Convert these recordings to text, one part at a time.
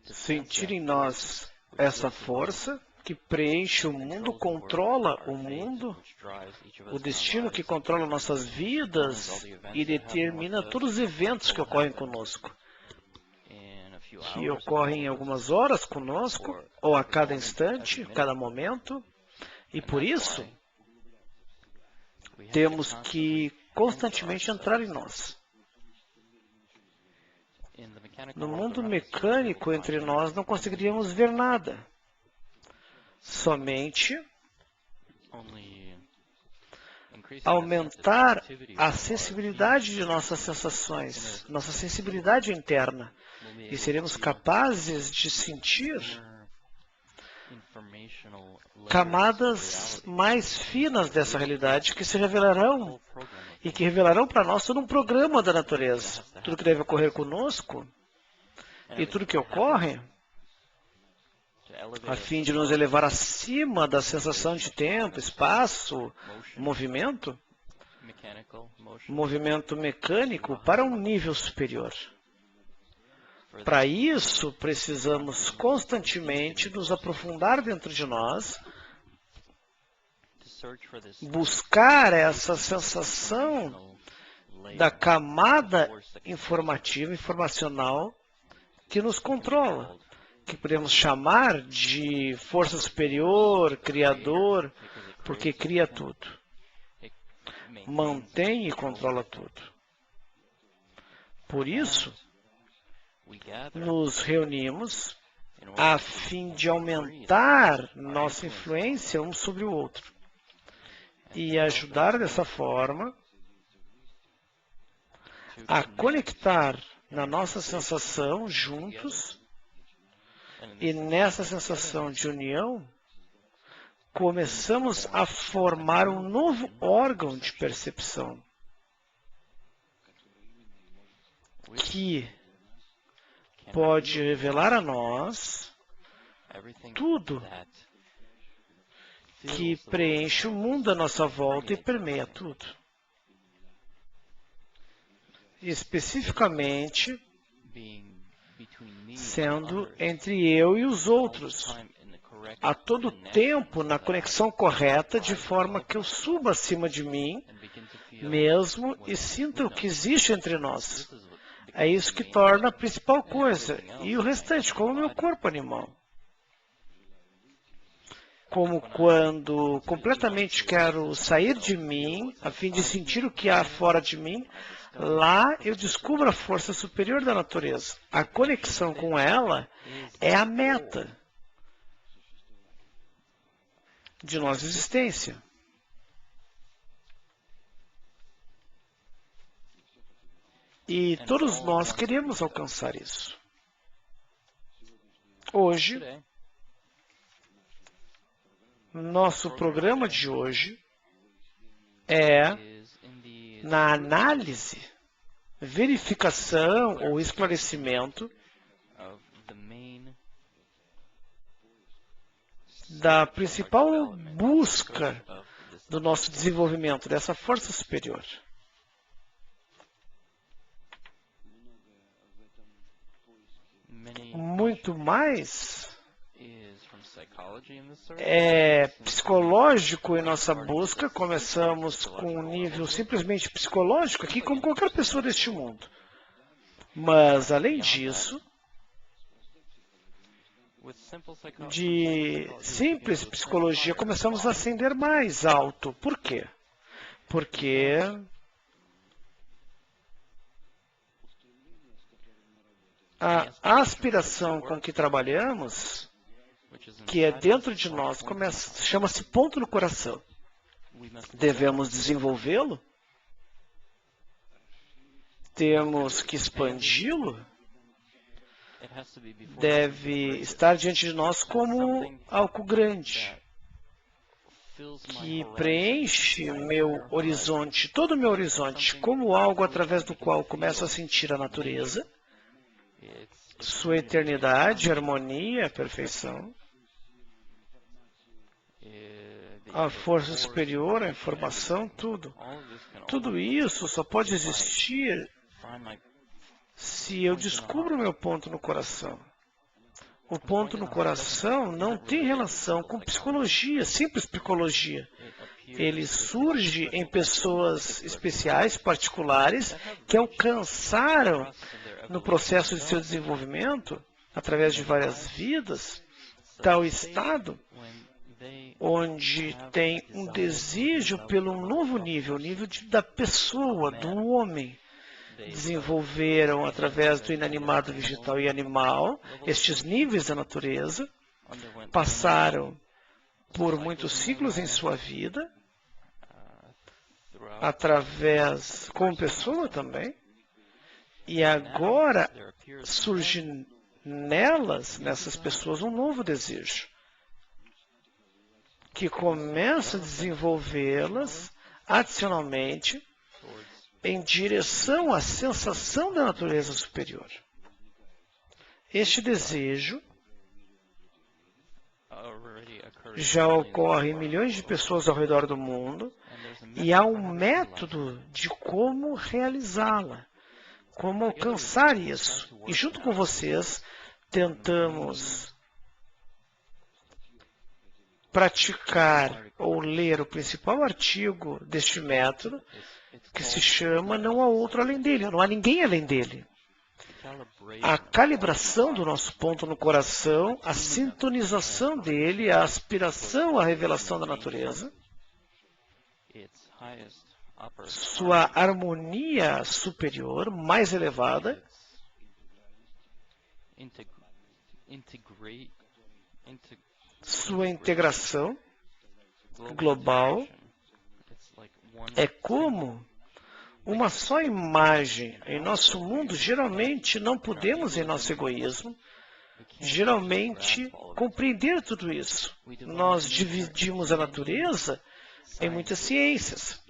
sentir em nós essa força que preenche o mundo, controla o mundo, o destino que controla nossas vidas e determina todos os eventos que ocorrem conosco, que ocorrem em algumas horas conosco, ou a cada instante, a cada momento, e por isso temos que constantemente entrar em nós. No mundo mecânico, entre nós, não conseguiríamos ver nada. Somente aumentar a sensibilidade de nossas sensações, nossa sensibilidade interna, e seremos capazes de sentir camadas mais finas dessa realidade que se revelarão e que revelarão para nós todo um programa da natureza, tudo que deve ocorrer conosco e tudo que ocorre, a fim de nos elevar acima da sensação de tempo, espaço, movimento mecânico para um nível superior. Para isso, precisamos constantemente nos aprofundar dentro de nós, buscar essa sensação da camada informativa, informacional, que nos controla, que podemos chamar de força superior, criador, porque cria tudo, mantém e controla tudo. Por isso, nos reunimos a fim de aumentar nossa influência um sobre o outro e ajudar dessa forma a conectar na nossa sensação juntos, e nessa sensação de união começamos a formar um novo órgão de percepção que pode revelar a nós tudo que preenche o mundo à nossa volta e permeia tudo. Especificamente, sendo entre eu e os outros, a todo tempo na conexão correta, de forma que eu suba acima de mim mesmo e sinta o que existe entre nós. É isso que torna a principal coisa. E o restante, como o meu corpo animal. Como quando completamente quero sair de mim, a fim de sentir o que há fora de mim, lá eu descubro a força superior da natureza. A conexão com ela é a meta de nossa existência. E todos nós queremos alcançar isso. Hoje, nosso programa de hoje é na análise, verificação ou esclarecimento da principal busca do nosso desenvolvimento, dessa força superior. Muito mais é psicológico em nossa busca. Começamos com um nível simplesmente psicológico aqui, como qualquer pessoa deste mundo. Mas, além disso, de simples psicologia, começamos a ascender mais alto. Por quê? Porque a aspiração com que trabalhamos, que é dentro de nós, chama-se ponto no coração. Devemos desenvolvê-lo, temos que expandi-lo, deve estar diante de nós como algo grande, que preenche meu horizonte, todo o meu horizonte, como algo através do qual começo a sentir a natureza, sua eternidade, harmonia, perfeição, a força superior, a informação, tudo. Tudo isso só pode existir se eu descubro o meu ponto no coração. O ponto no coração não tem relação com psicologia, simples psicologia. Ele surge em pessoas especiais, particulares, que alcançaram no processo de seu desenvolvimento, através de várias vidas, tal estado onde tem um desejo pelo novo nível, o nível da pessoa, do homem. Desenvolveram através do inanimado, vegetal e animal estes níveis da natureza, passaram por muitos ciclos em sua vida, através como pessoa também, e agora surge nessas pessoas, um novo desejo, que começa a desenvolvê-las adicionalmente em direção à sensação da natureza superior. Este desejo já ocorre em milhões de pessoas ao redor do mundo e há um método de como realizá-la, como alcançar isso. E junto com vocês, tentamos praticar ou ler o principal artigo deste método, que se chama Não há outro além dele, não há ninguém além dele. A calibração do nosso ponto no coração, a sintonização dele, a aspiração à revelação da natureza, sua harmonia superior, mais elevada, sua integração global, é como uma só imagem. Em nosso mundo, geralmente, não podemos, em nosso egoísmo, geralmente, compreender tudo isso. Nós dividimos a natureza em muitas ciências.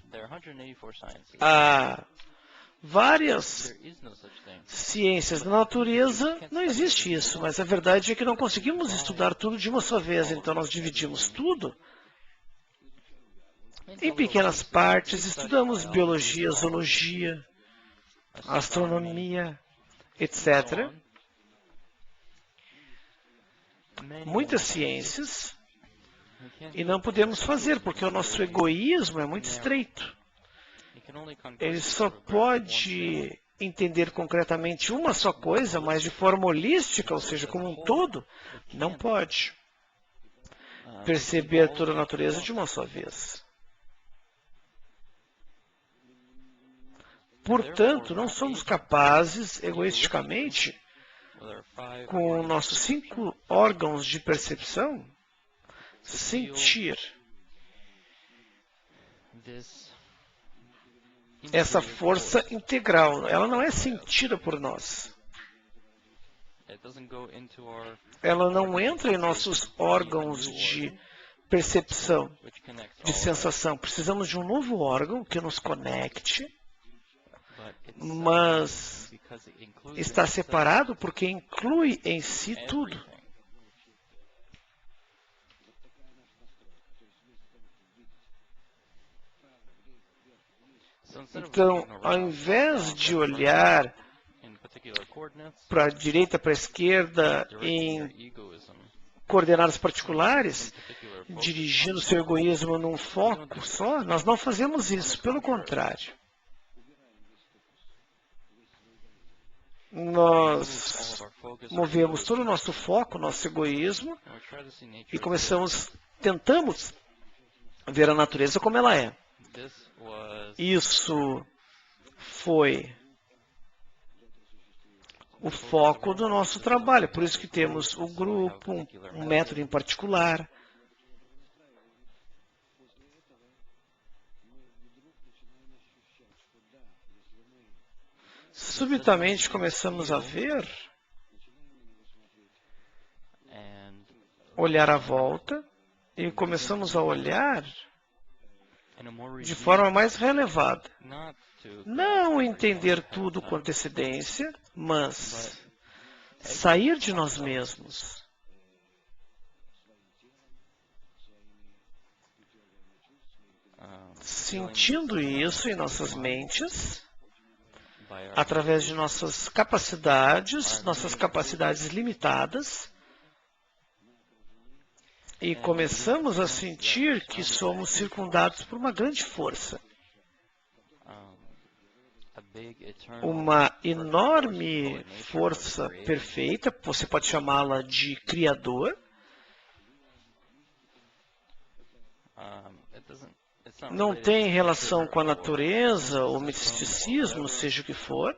Há várias ciências da natureza, não existe isso, mas a verdade é que não conseguimos estudar tudo de uma só vez, então nós dividimos tudo em pequenas partes, estudamos biologia, zoologia, astronomia, etc. Muitas ciências, e não podemos fazer, porque o nosso egoísmo é muito estreito. Ele só pode entender concretamente uma só coisa, mas de forma holística, ou seja, como um todo, não pode perceber toda a natureza de uma só vez. Portanto, não somos capazes, egoisticamente, com nossos 5 órgãos de percepção, sentir essa força integral. Ela não é sentida por nós. Ela não entra em nossos órgãos de percepção, de sensação. Precisamos de um novo órgão que nos conecte, mas está separado porque inclui em si tudo. Então, ao invés de olhar para a direita, para a esquerda, em coordenadas particulares, dirigindo seu egoísmo num foco só, nós não fazemos isso, pelo contrário. Nós movemos todo o nosso foco, nosso egoísmo, e tentamos ver a natureza como ela é. Isso foi o foco do nosso trabalho, por isso que temos o grupo, um método em particular. Subitamente começamos a ver, olhar à volta, e começamos a olhar de forma mais relevada. Não entender tudo com antecedência, mas sair de nós mesmos. Sentindo isso em nossas mentes, através de nossas capacidades limitadas, e começamos a sentir que somos circundados por uma grande força. Uma enorme força perfeita, você pode chamá-la de Criador. Não tem relação com a natureza ou misticismo, seja o que for.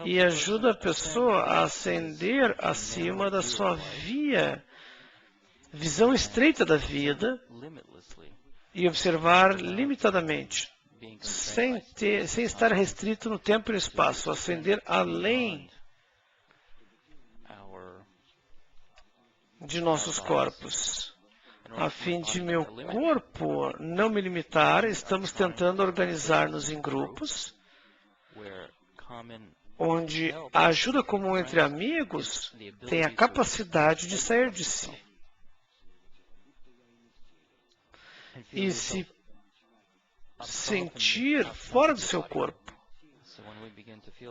E ajuda a pessoa a ascender acima da sua visão estreita da vida e observar limitadamente, sem estar restrito no tempo e no espaço, ascender além de nossos corpos. A fim de meu corpo não me limitar, estamos tentando organizar-nos em grupos, onde a ajuda comum entre amigos tem a capacidade de sair de si e se sentir fora do seu corpo.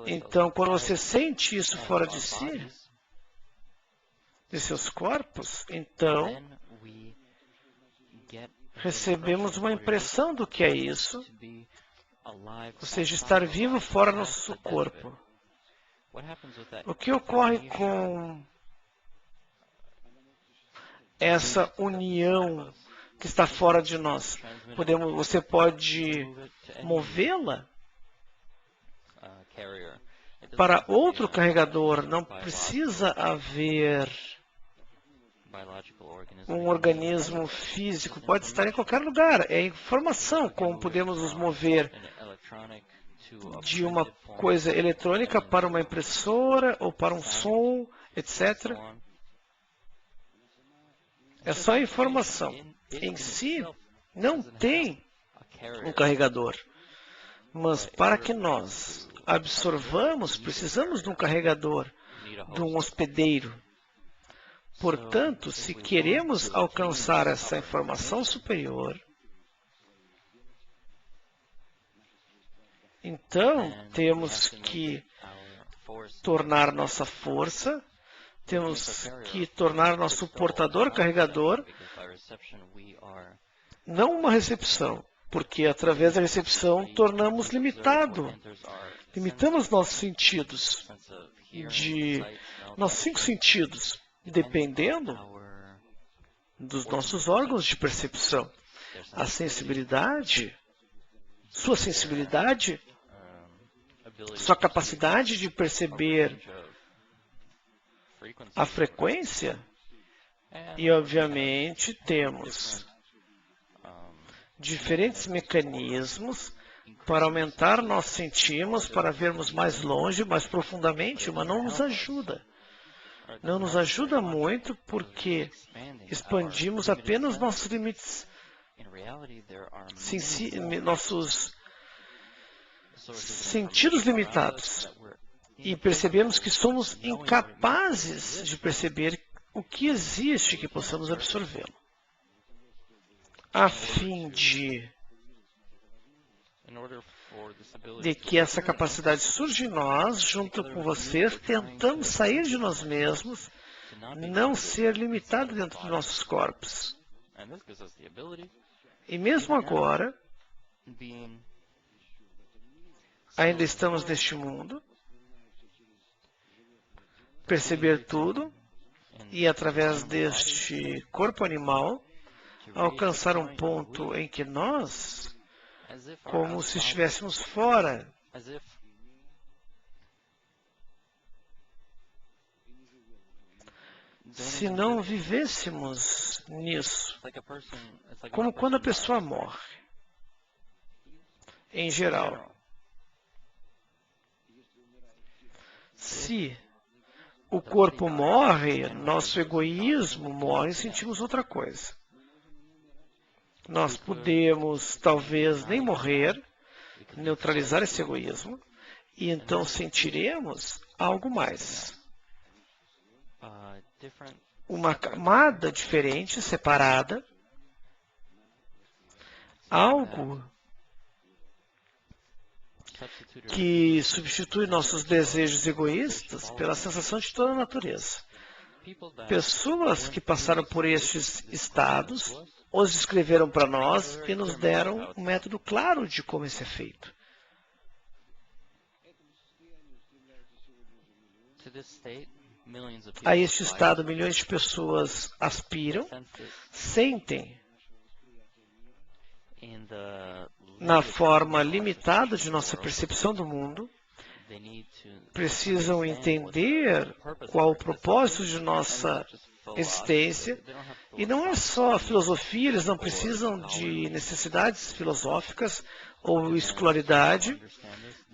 Então, quando você sente isso fora de si, de seus corpos, então recebemos uma impressão do que é isso, ou seja, estar vivo fora do nosso corpo. O que ocorre com essa união que está fora de nós? Você pode movê-la para outro carregador. Não precisa haver um organismo físico, pode estar em qualquer lugar. É informação, como podemos nos mover de uma coisa eletrônica para uma impressora ou para um som, etc. É só informação. Em si, não tem um carregador. Mas para que nós absorvamos, precisamos de um carregador, de um hospedeiro. Portanto, se queremos alcançar essa informação superior, então temos que tornar nossa força, temos que tornar nosso portador carregador, não uma recepção, porque através da recepção tornamos limitamos nossos sentidos, nossos 5 sentidos, dependendo dos nossos órgãos de percepção. A sensibilidade, sua sensibilidade, sua capacidade de perceber a frequência, e obviamente temos diferentes mecanismos para aumentar nossos sentidos, para vermos mais longe, mais profundamente, mas não nos ajuda. Não nos ajuda muito porque expandimos apenas nossos limites, nossos sentidos limitados. E percebemos que somos incapazes de perceber o que existe que possamos absorvê-lo. A fim de que essa capacidade surja em nós, junto com vocês, tentamos sair de nós mesmos, não ser limitado dentro de nossos corpos. E mesmo agora, ainda estamos neste mundo, perceber tudo e, através deste corpo animal, alcançar um ponto em que nós, como se estivéssemos fora, se não vivêssemos nisso, como quando a pessoa morre, em geral. Se o corpo morre, nosso egoísmo morre e sentimos outra coisa. Nós podemos, talvez, nem morrer, neutralizar esse egoísmo, e então sentiremos algo mais. Uma camada diferente, separada, algo que substitui nossos desejos egoístas pela sensação de toda a natureza. Pessoas que passaram por estes estados os descreveram para nós e nos deram um método claro de como isso é feito. A este estado, milhões de pessoas aspiram, sentem na forma limitada de nossa percepção do mundo, precisam entender qual o propósito de nossa existência. E não é só a filosofia, eles não precisam de necessidades filosóficas ou escolaridade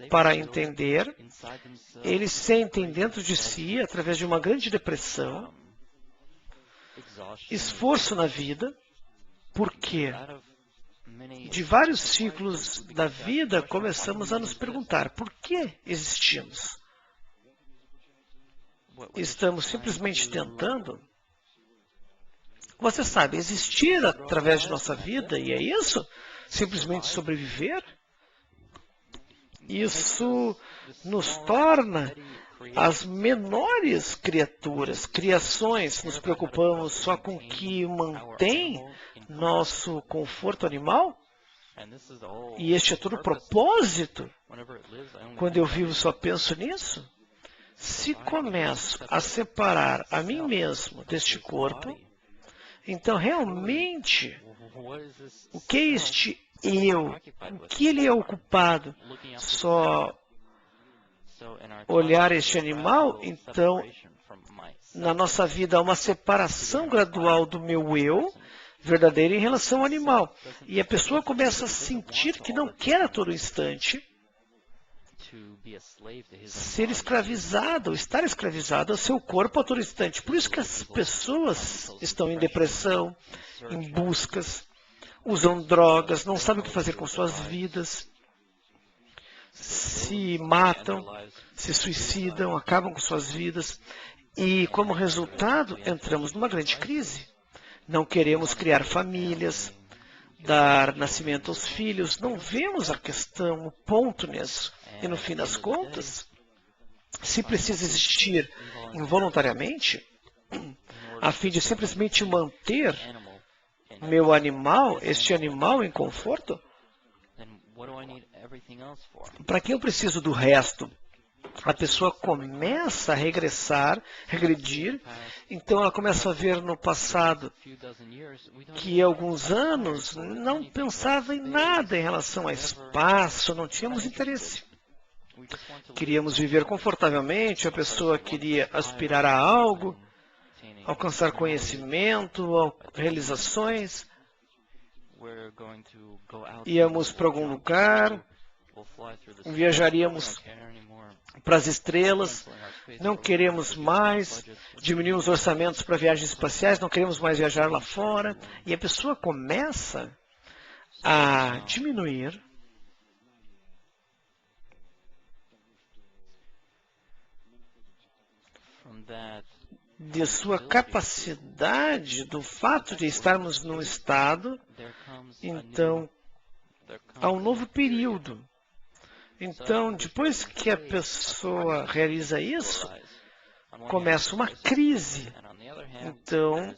para entender. Eles sentem dentro de si, através de uma grande depressão, esforço na vida, porque de vários ciclos da vida começamos a nos perguntar por que existimos. Estamos simplesmente tentando, você sabe, existir através de nossa vida, e é isso? Simplesmente sobreviver? Isso nos torna as menores criaturas, criações. Nos preocupamos só com o que mantém nosso conforto animal? E este é todo o propósito? Quando eu vivo, só penso nisso? Se começo a separar a mim mesmo deste corpo, então realmente, o que é este eu? O que ele é ocupado? Só olhar este animal? Então, na nossa vida há uma separação gradual do meu eu verdadeiro em relação ao animal. E a pessoa começa a sentir que não quer a todo instante ser escravizada ou estar escravizada ao seu corpo a todo instante. Por isso que as pessoas estão em depressão, em buscas, usam drogas, não sabem o que fazer com suas vidas, se matam, se suicidam, acabam com suas vidas. E, como resultado, entramos numa grande crise. Não queremos criar famílias, dar nascimento aos filhos, não vemos a questão, o ponto nisso. E no fim das contas, se precisa existir involuntariamente, a fim de simplesmente manter meu animal, este animal em conforto, para que eu preciso do resto? A pessoa começa a regredir, então ela começa a ver no passado que há alguns anos não pensava em nada em relação a espaço, não tínhamos interesse. Queríamos viver confortavelmente, a pessoa queria aspirar a algo, alcançar conhecimento, realizações. Íamos para algum lugar, viajaríamos para as estrelas, não queremos mais, diminuímos orçamentos para viagens espaciais, não queremos mais viajar lá fora, e a pessoa começa a diminuir de sua capacidade, do fato de estarmos num estado, então há um novo período. Então, depois que a pessoa realiza isso, começa uma crise. Então,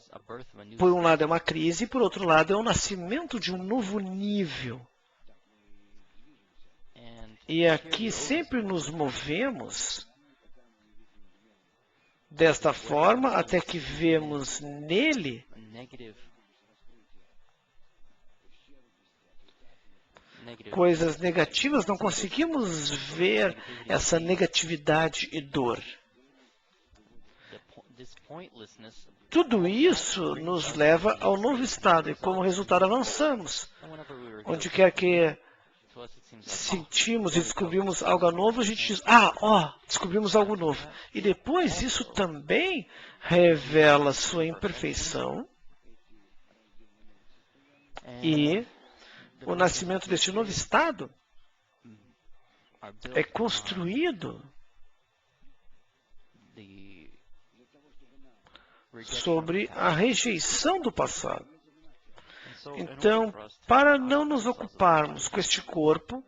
por um lado é uma crise, e por outro lado é o nascimento de um novo nível. E aqui sempre nos movemos desta forma até que vemos nele coisas negativas, não conseguimos ver essa negatividade e dor. Tudo isso nos leva ao novo estado e, como resultado, avançamos. Onde quer que sentimos e descobrimos algo novo, a gente diz, descobrimos algo novo. E depois isso também revela sua imperfeição e o nascimento deste novo estado é construído sobre a rejeição do passado. Então, para não nos ocuparmos com este corpo,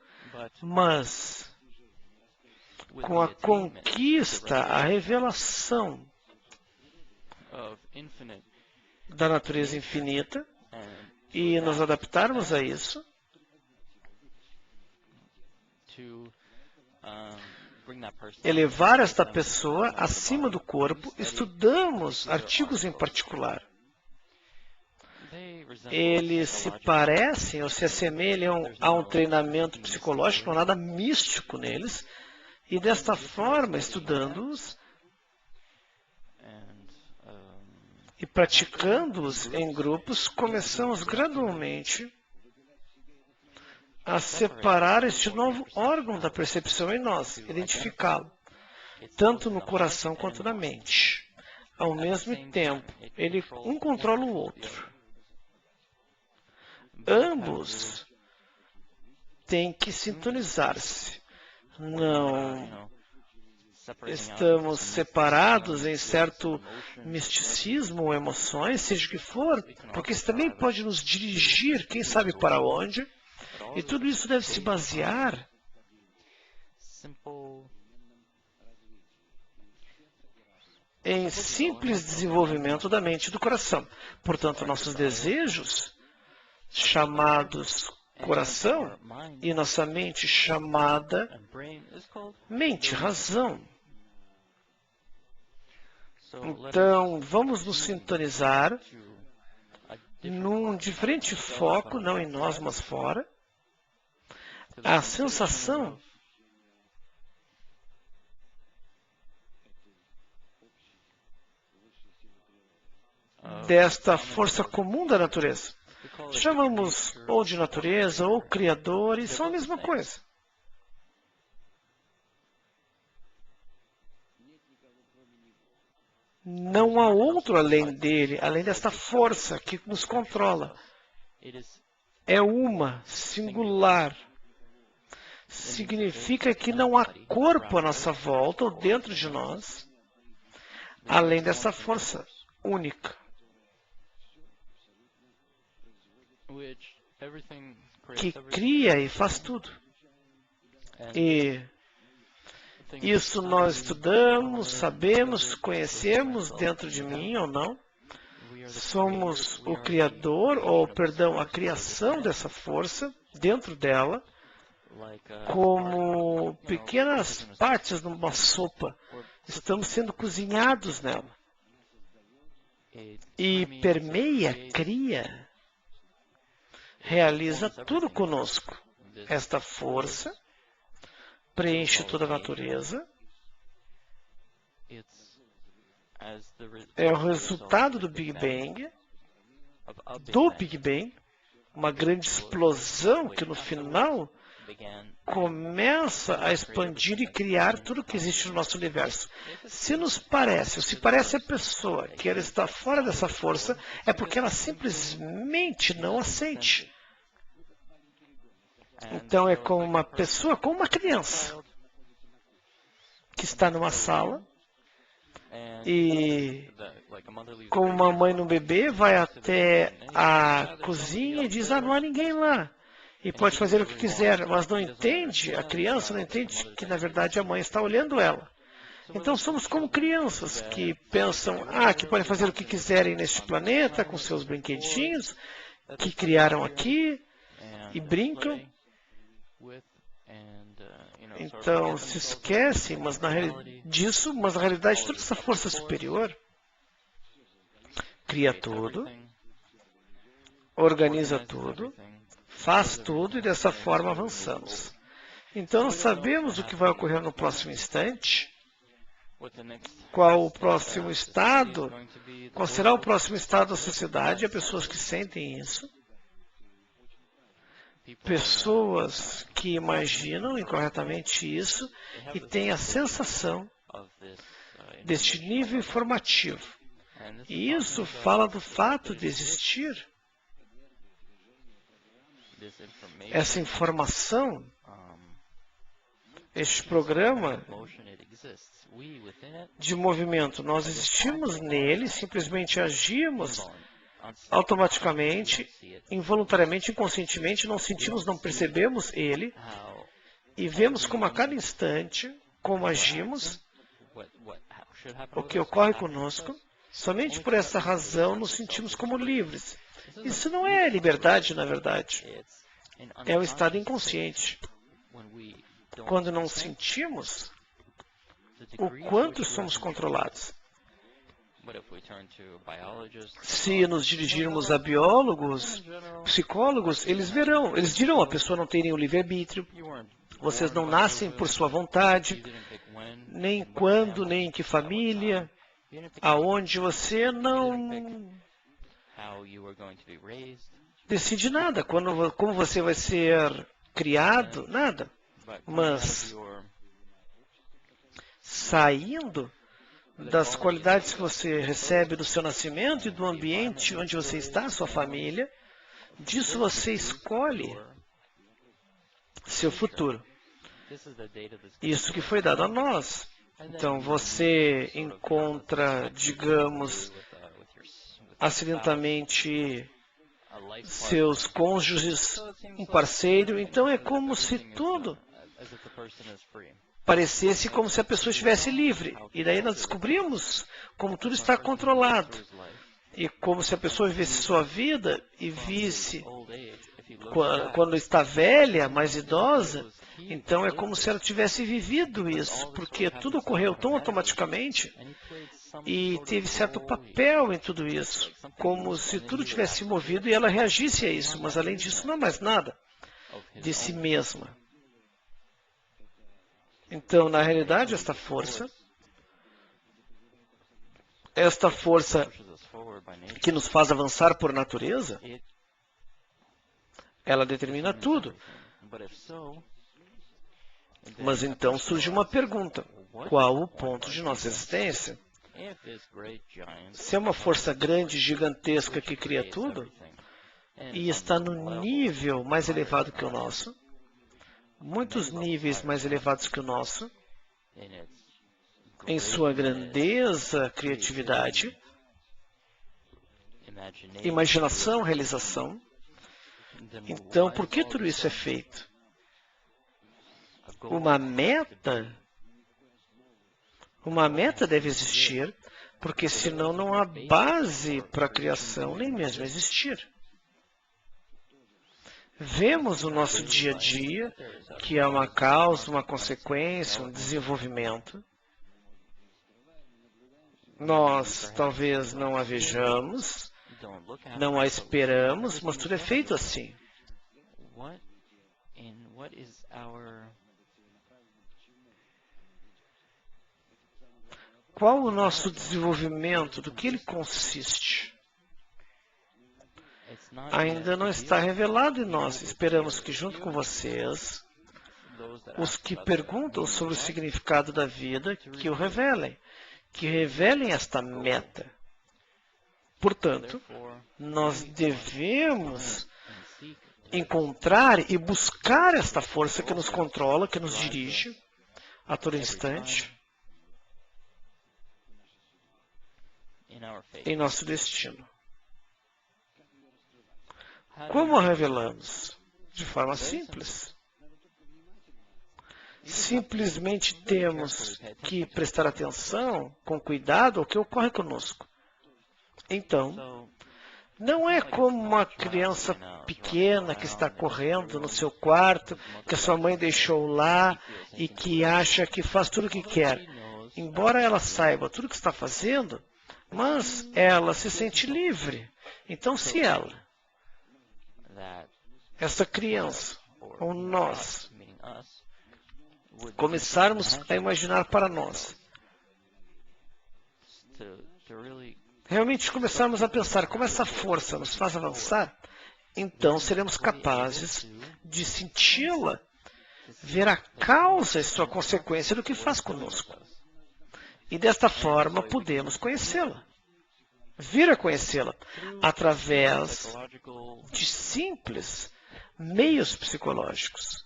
mas com a conquista, a revelação da natureza infinita e nos adaptarmos a isso, elevar esta pessoa acima do corpo. Estudamos artigos em particular. Eles se parecem ou se assemelham a um treinamento psicológico, não há nada místico neles, e desta forma, estudando-os e praticando-os em grupos, começamos gradualmente a separar este novo órgão da percepção em nós, identificá-lo, tanto no coração quanto na mente. Ao mesmo tempo, um controla o outro. Ambos têm que sintonizar-se. Não estamos separados em certo misticismo ou emoções, seja o que for, porque isso também pode nos dirigir, quem sabe para onde. E tudo isso deve se basear em simples desenvolvimento da mente e do coração. Portanto, nossos desejos, chamados coração, e nossa mente, chamada mente, razão. Então, vamos nos sintonizar num diferente foco, não em nós, mas fora. A sensação desta força comum da natureza. Chamamos ou de natureza ou criador, e são a mesma coisa. Não há outro além dele, além desta força que nos controla. É uma, singular. Significa que não há corpo à nossa volta ou dentro de nós, além dessa força única, que cria e faz tudo. E isso nós estudamos, sabemos, conhecemos dentro de mim ou não. Somos o criador, ou perdão, a criação dessa força dentro dela, como pequenas partes numa sopa. Estamos sendo cozinhados nela. E permeia, cria, realiza tudo conosco. Esta força preenche toda a natureza. É o resultado do Big Bang, uma grande explosão que no final começa a expandir e criar tudo que existe no nosso universo. Se nos parece, ou se parece a pessoa que ela está fora dessa força, é porque ela simplesmente não a sente. Então é como uma pessoa, como uma criança, que está numa sala e, como uma mãe no bebê, vai até a cozinha e diz, não há ninguém lá. E pode fazer o que quiser, mas não entende, a criança não entende que, na verdade, a mãe está olhando ela. Então, somos como crianças que pensam, que podem fazer o que quiserem neste planeta, com seus brinquedinhos, que criaram aqui, e brincam. Então, se esquecem disso, mas na realidade toda essa força superior cria tudo, organiza tudo, faz tudo e dessa forma avançamos. Então, nós sabemos o que vai ocorrer no próximo instante, qual o próximo estado, qual será o próximo estado da sociedade. Há pessoas que sentem isso. Pessoas que imaginam incorretamente isso e têm a sensação deste nível informativo. E isso fala do fato de existir essa informação, este programa de movimento. Nós existimos nele, simplesmente agimos automaticamente, involuntariamente, inconscientemente, não sentimos, não percebemos ele, e vemos como a cada instante, como agimos, o que ocorre conosco, Somente por essa razão nos sentimos como livres. Isso não é liberdade, na verdade. É um estado inconsciente. Quando não sentimos o quanto somos controlados. Se nos dirigirmos a biólogos, psicólogos, eles dirão, a pessoa não tem nenhum livre-arbítrio, vocês não nascem por sua vontade, nem quando, nem em que família, aonde você não decide nada, como você vai ser criado, nada. Mas saindo das qualidades que você recebe do seu nascimento e do ambiente onde você está, sua família, disso você escolhe seu futuro. Isso que foi dado a nós. Então você encontra, digamos, acidentalmente seus cônjuges, um parceiro, então é como se tudo parecesse como se a pessoa estivesse livre. E daí nós descobrimos como tudo está controlado. E como se a pessoa vivesse sua vida e visse, quando está velha, mais idosa, então é como se ela tivesse vivido isso, porque tudo ocorreu tão automaticamente e teve certo papel em tudo isso, como se tudo tivesse movido e ela reagisse a isso, mas além disso não é mais nada de si mesma. Então, na realidade, esta força que nos faz avançar por natureza, ela determina tudo. Mas então surge uma pergunta: qual o ponto de nossa existência? Se é uma força grande, gigantesca que cria tudo, e está no nível mais elevado que o nosso, muitos níveis mais elevados que o nosso, em sua grandeza, criatividade, imaginação, realização. Então, por que tudo isso é feito? Uma meta deve existir, porque senão não há base para a criação, nem mesmo existir. Vemos o nosso dia a dia, que é uma causa, uma consequência, um desenvolvimento. Nós talvez não a vejamos, não a esperamos, mas tudo é feito assim. Qual o nosso desenvolvimento? Do que ele consiste? Ainda não está revelado em nós. Esperamos que, junto com vocês, os que perguntam sobre o significado da vida, que o revelem. Que revelem esta meta. Portanto, nós devemos encontrar e buscar esta força que nos controla, que nos dirige a todo instante em nosso destino. Como a revelamos? De forma simples. Simplesmente temos que prestar atenção, com cuidado, ao que ocorre conosco. Então, não é como uma criança pequena que está correndo no seu quarto, que a sua mãe deixou lá e que acha que faz tudo o que quer. Embora ela saiba tudo o que está fazendo, mas ela se sente livre. Então, se ela, essa criança, ou nós, começarmos a imaginar para nós, realmente começarmos a pensar como essa força nos faz avançar, então seremos capazes de senti-la, ver a causa e sua consequência do que faz conosco. E desta forma podemos conhecê-la, vir a conhecê-la, através de simples meios psicológicos.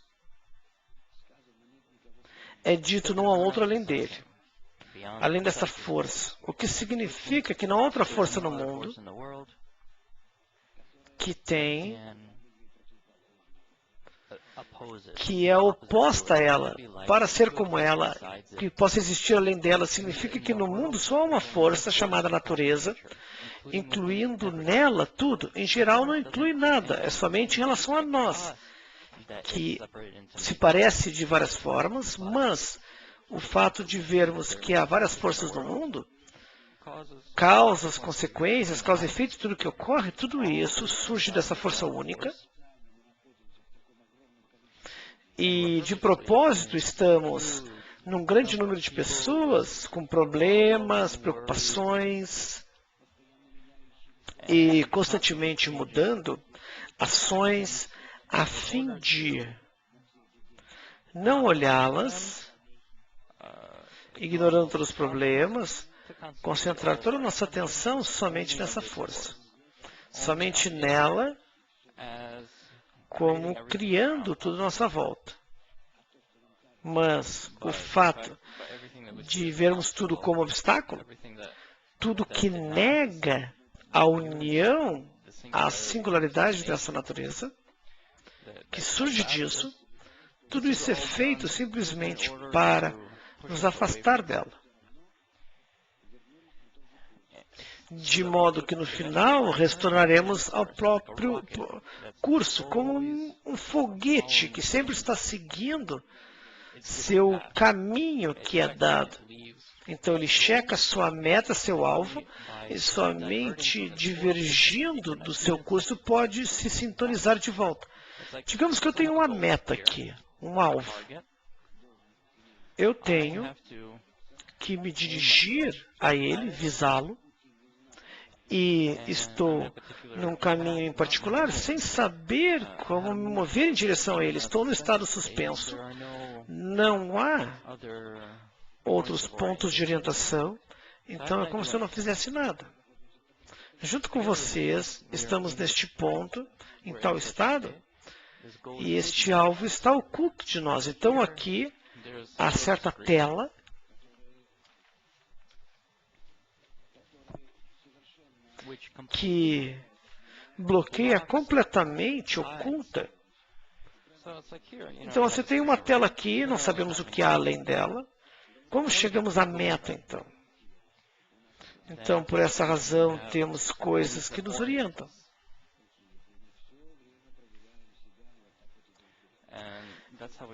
É dito não há outro além dele, além dessa força, o que significa que não há outra força no mundo que tem que é oposta a ela, para ser como ela, que possa existir além dela, significa que no mundo só há uma força chamada natureza, incluindo nela tudo. Em geral, não inclui nada, é somente em relação a nós, que se parece de várias formas, mas o fato de vermos que há várias forças no mundo, causas, consequências, causa e efeito, tudo que ocorre, tudo isso surge dessa força única. E, de propósito, estamos num grande número de pessoas com problemas, preocupações e constantemente mudando ações a fim de não olhá-las, ignorando todos os problemas, concentrar toda a nossa atenção somente nessa força, somente nela, como criando tudo à nossa volta. Mas o fato de vermos tudo como obstáculo, tudo que nega a união, a singularidade dessa natureza, que surge disso, tudo isso é feito simplesmente para nos afastar dela. De modo que no final retornaremos ao próprio curso, como um foguete que sempre está seguindo seu caminho que é dado. Então ele checa sua meta, seu alvo, e somente divergindo do seu curso pode se sintonizar de volta. Digamos que eu tenho uma meta aqui, um alvo. Eu tenho que me dirigir a ele, visá-lo, e estou num caminho em particular sem saber como me mover em direção a ele. Estou no estado suspenso. Não há outros pontos de orientação. Então é como se eu não fizesse nada. Junto com vocês, estamos neste ponto, em tal estado, e este alvo está oculto de nós. Então aqui há certa tela que bloqueia completamente, oculta. Então você tem uma tela aqui, não sabemos o que há além dela. Como chegamos à meta, então? Então, por essa razão, temos coisas que nos orientam.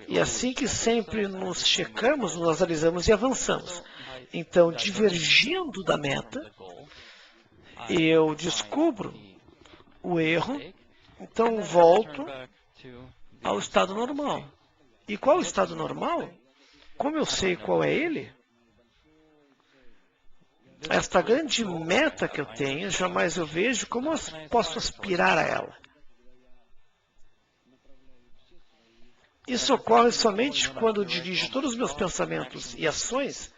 E assim que sempre nos checamos, nos analisamos e avançamos. Então, divergindo da meta, eu descubro o erro, então volto ao estado normal. E qual é o estado normal? Como eu sei qual é ele? Esta grande meta que eu tenho, jamais eu vejo como eu posso aspirar a ela. Isso ocorre somente quando eu dirijo todos os meus pensamentos e ações,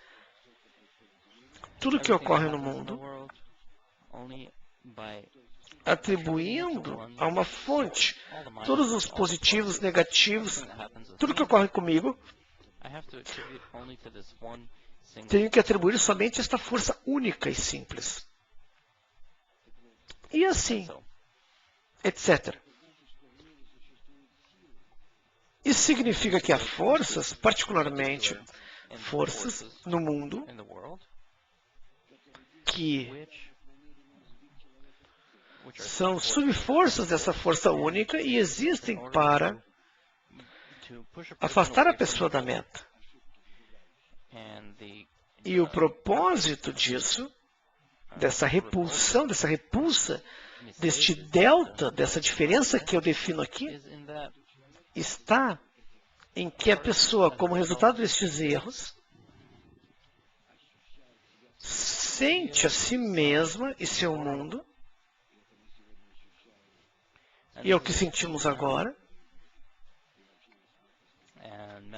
tudo que ocorre no mundo, atribuindo a uma fonte todos os positivos, negativos, tudo que ocorre comigo, tenho que atribuir somente esta força única e simples. E assim, etc. Isso significa que há forças, particularmente forças no mundo, que são subforças dessa força única e existem para afastar a pessoa da meta. E o propósito disso, dessa repulsão, dessa repulsa, deste delta, dessa diferença que eu defino aqui, está em que a pessoa, como resultado destes erros, sente a si mesma e seu mundo, e é o que sentimos agora,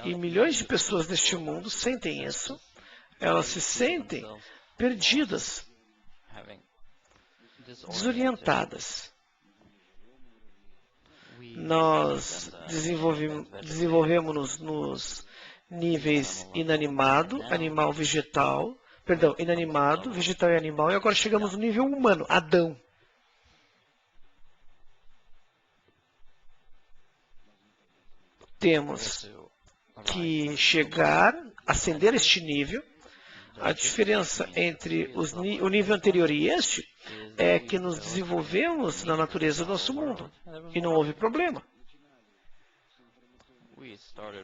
e milhões de pessoas neste mundo sentem isso, elas se sentem perdidas, desorientadas. Nós desenvolvemos nos níveis inanimado, animal, vegetal, inanimado, vegetal e animal, e agora chegamos no nível humano, Adão. temos que chegar, ascender este nível. A diferença entre o nível anterior e este é que nos desenvolvemos na natureza do nosso mundo e não houve problema.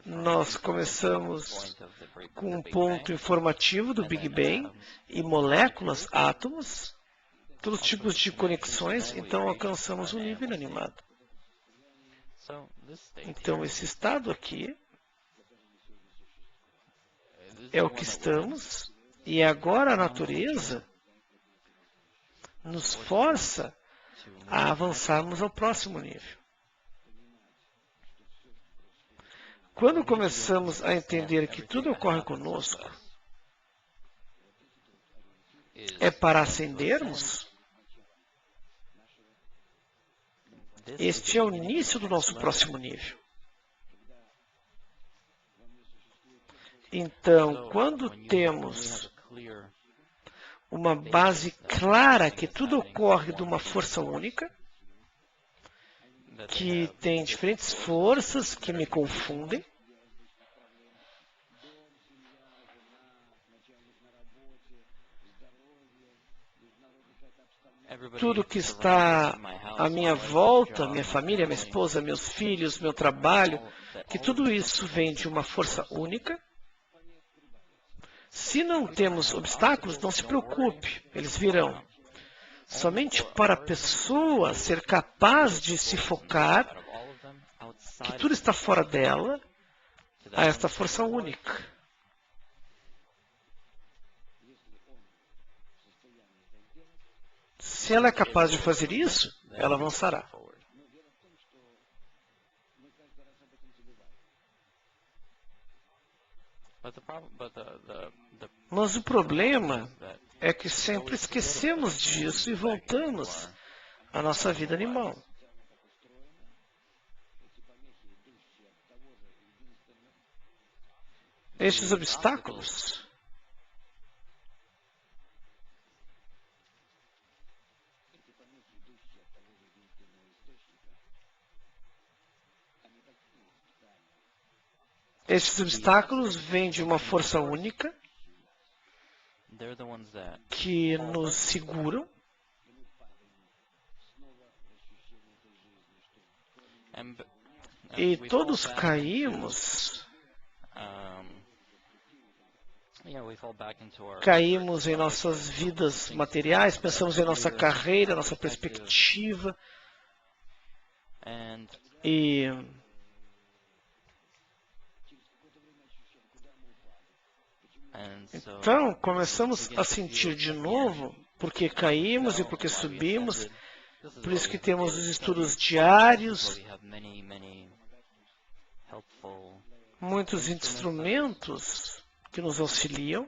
Nós começamos com um ponto informativo do Big Bang e moléculas, átomos, todos os tipos de conexões, então alcançamos um nível inanimado. Então esse estado aqui é o que estamos, e agora a natureza nos força a avançarmos ao próximo nível. Quando começamos a entender que tudo ocorre conosco, é para ascendermos, este é o início do nosso próximo nível. Então, quando temos uma base clara que tudo ocorre de uma força única, que tem diferentes forças que me confundem, tudo que está à minha volta, minha família, minha esposa, meus filhos, meu trabalho, que tudo isso vem de uma força única. Se não temos obstáculos, não se preocupe, eles virão. Somente para a pessoa ser capaz de se focar, que tudo está fora dela, a esta força única. Se ela é capaz de fazer isso, ela avançará. Mas o problema é que sempre esquecemos disso e voltamos à nossa vida animal. Estes obstáculos vêm de uma força única que nos seguram e todos caímos em nossas vidas materiais, pensamos em nossa carreira, nossa perspectiva e então começamos a sentir de novo porque caímos e porque subimos. Por isso que temos os estudos diários, muitos instrumentos que nos auxiliam,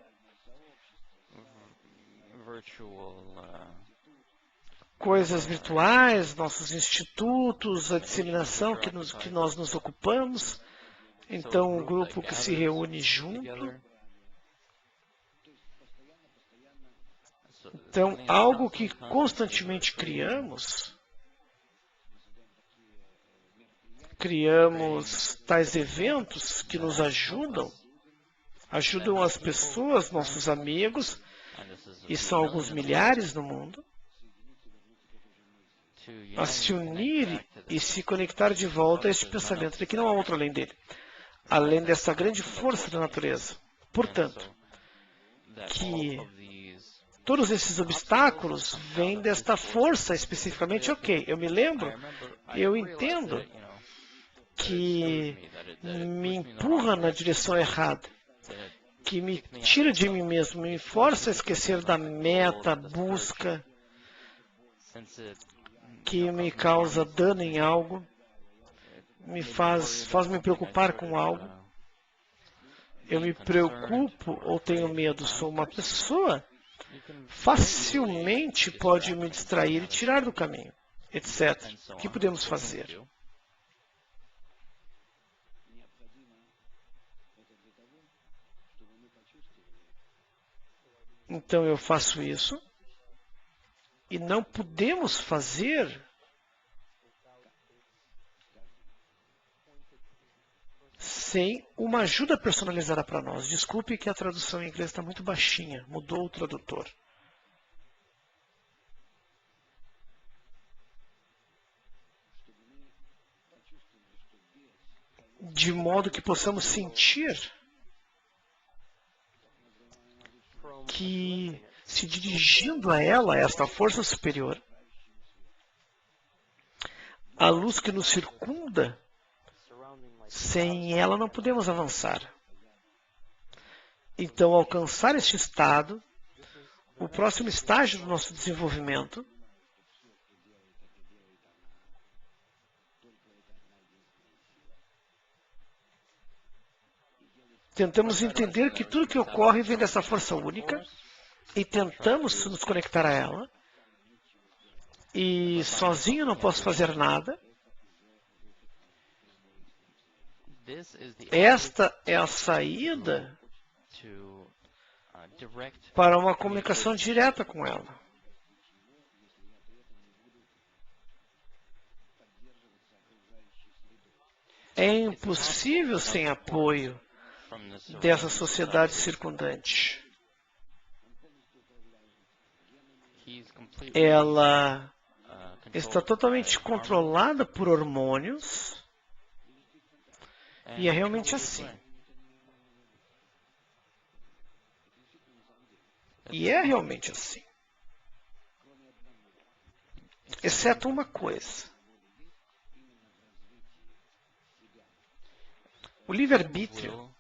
coisas virtuais, nossos institutos, a disseminação que nós nos ocupamos. Então, um grupo que se reúne junto. Então, algo que constantemente criamos tais eventos que nos ajudam as pessoas, nossos amigos, e são alguns milhares no mundo, a se unir e se conectar de volta a este pensamento de que não há outro além dele, além dessa grande força da natureza. Portanto, que todos esses obstáculos vêm desta força especificamente. Ok, eu me lembro, eu entendo que me empurra na direção errada, que me tira de mim mesmo, me força a esquecer da meta, busca, que me causa dano em algo, faz me preocupar com algo. Eu me preocupo ou tenho medo, sou uma pessoa, facilmente pode me distrair e tirar do caminho, etc. O que podemos fazer? Então eu faço isso e não podemos fazer sem uma ajuda personalizada para nós. Desculpe que a tradução em inglês está muito baixinha, mudou o tradutor. De modo que possamos sentir que, se dirigindo a ela, esta força superior, a luz que nos circunda, sem ela não podemos avançar. Então, alcançar este estado, o próximo estágio do nosso desenvolvimento, tentamos entender que tudo que ocorre vem dessa força única e tentamos nos conectar a ela. E sozinho não posso fazer nada. Esta é a saída para uma comunicação direta com ela. É impossível sem apoio dessa sociedade circundante. Ela está totalmente controlada por hormônios e é realmente assim. E é realmente assim. Exceto uma coisa. O livre-arbítrio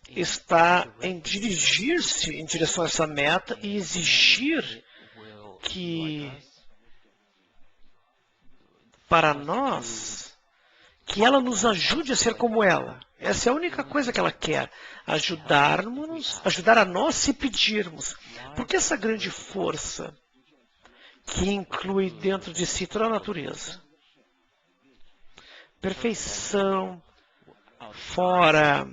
está em dirigir-se em direção a essa meta e exigir que, para nós, que ela nos ajude a ser como ela. Essa é a única coisa que ela quer. Ajudar a nós se pedirmos. Porque essa grande força que inclui dentro de si toda a natureza, perfeição, fora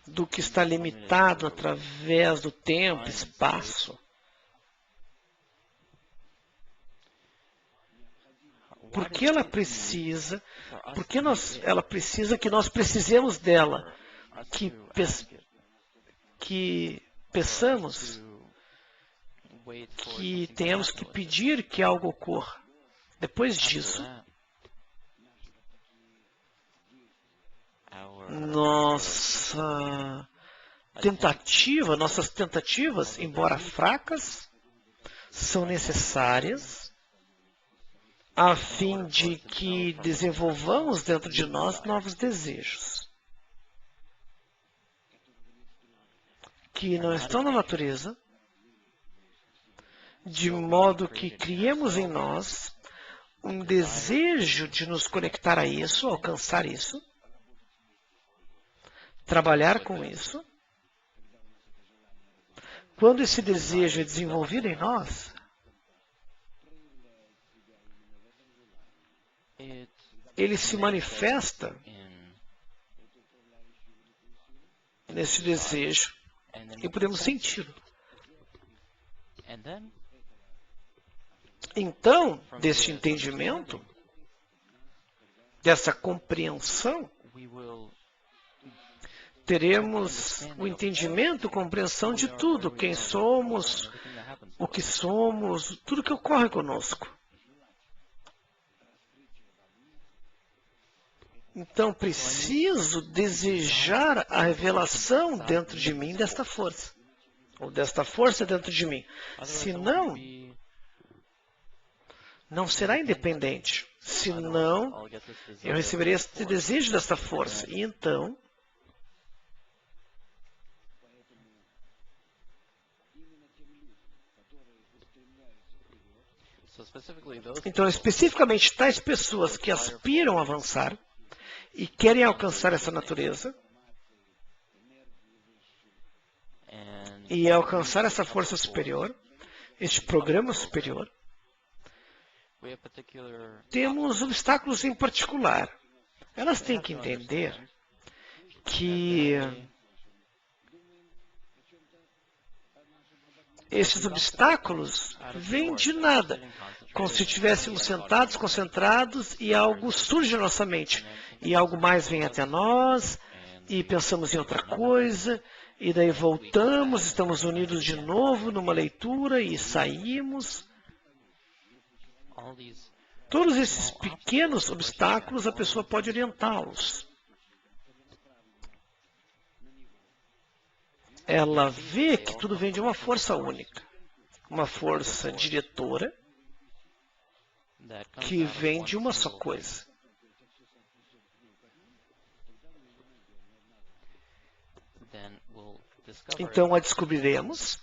do que está limitado através do tempo, espaço. Porque ela precisa, ela precisa que nós precisemos dela, que peçamos, que tenhamos que pedir que algo ocorra. Depois disso, nossas tentativas, embora fracas, são necessárias a fim de que desenvolvamos dentro de nós novos desejos que não estão na natureza, de modo que criemos em nós um desejo de nos conectar a isso, alcançar isso, trabalhar com isso. Quando esse desejo é desenvolvido em nós, ele se manifesta nesse desejo e podemos senti-lo. Então, desse entendimento, dessa compreensão, teremos o entendimento, compreensão de tudo, quem somos, o que somos, tudo que ocorre conosco. Então, preciso desejar a revelação dentro de mim desta força, ou desta força dentro de mim. Senão, não será independente. Senão, eu receberei este desejo desta força. E então, especificamente, tais pessoas que aspiram a avançar e querem alcançar essa natureza e alcançar essa força superior, este programa superior, temos obstáculos em particular. Elas têm que entender que esses obstáculos vêm de nada, como se estivéssemos sentados, concentrados, e algo surge na nossa mente, e algo mais vem até nós, e pensamos em outra coisa, e daí voltamos, estamos unidos de novo numa leitura e saímos. Todos esses pequenos obstáculos, a pessoa pode orientá-los. Ela vê que tudo vem de uma força única, uma força diretora, que vem de uma só coisa. Então a descobriremos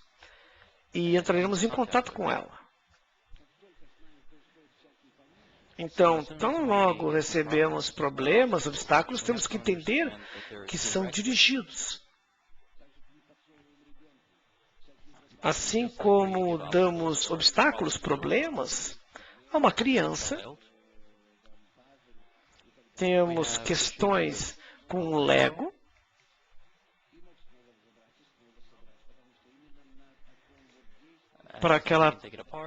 e entraremos em contato com ela. Então, tão logo recebemos problemas, obstáculos, temos que entender que são dirigidos. Assim como damos obstáculos, problemas, a uma criança, temos questões com o Lego, para que ela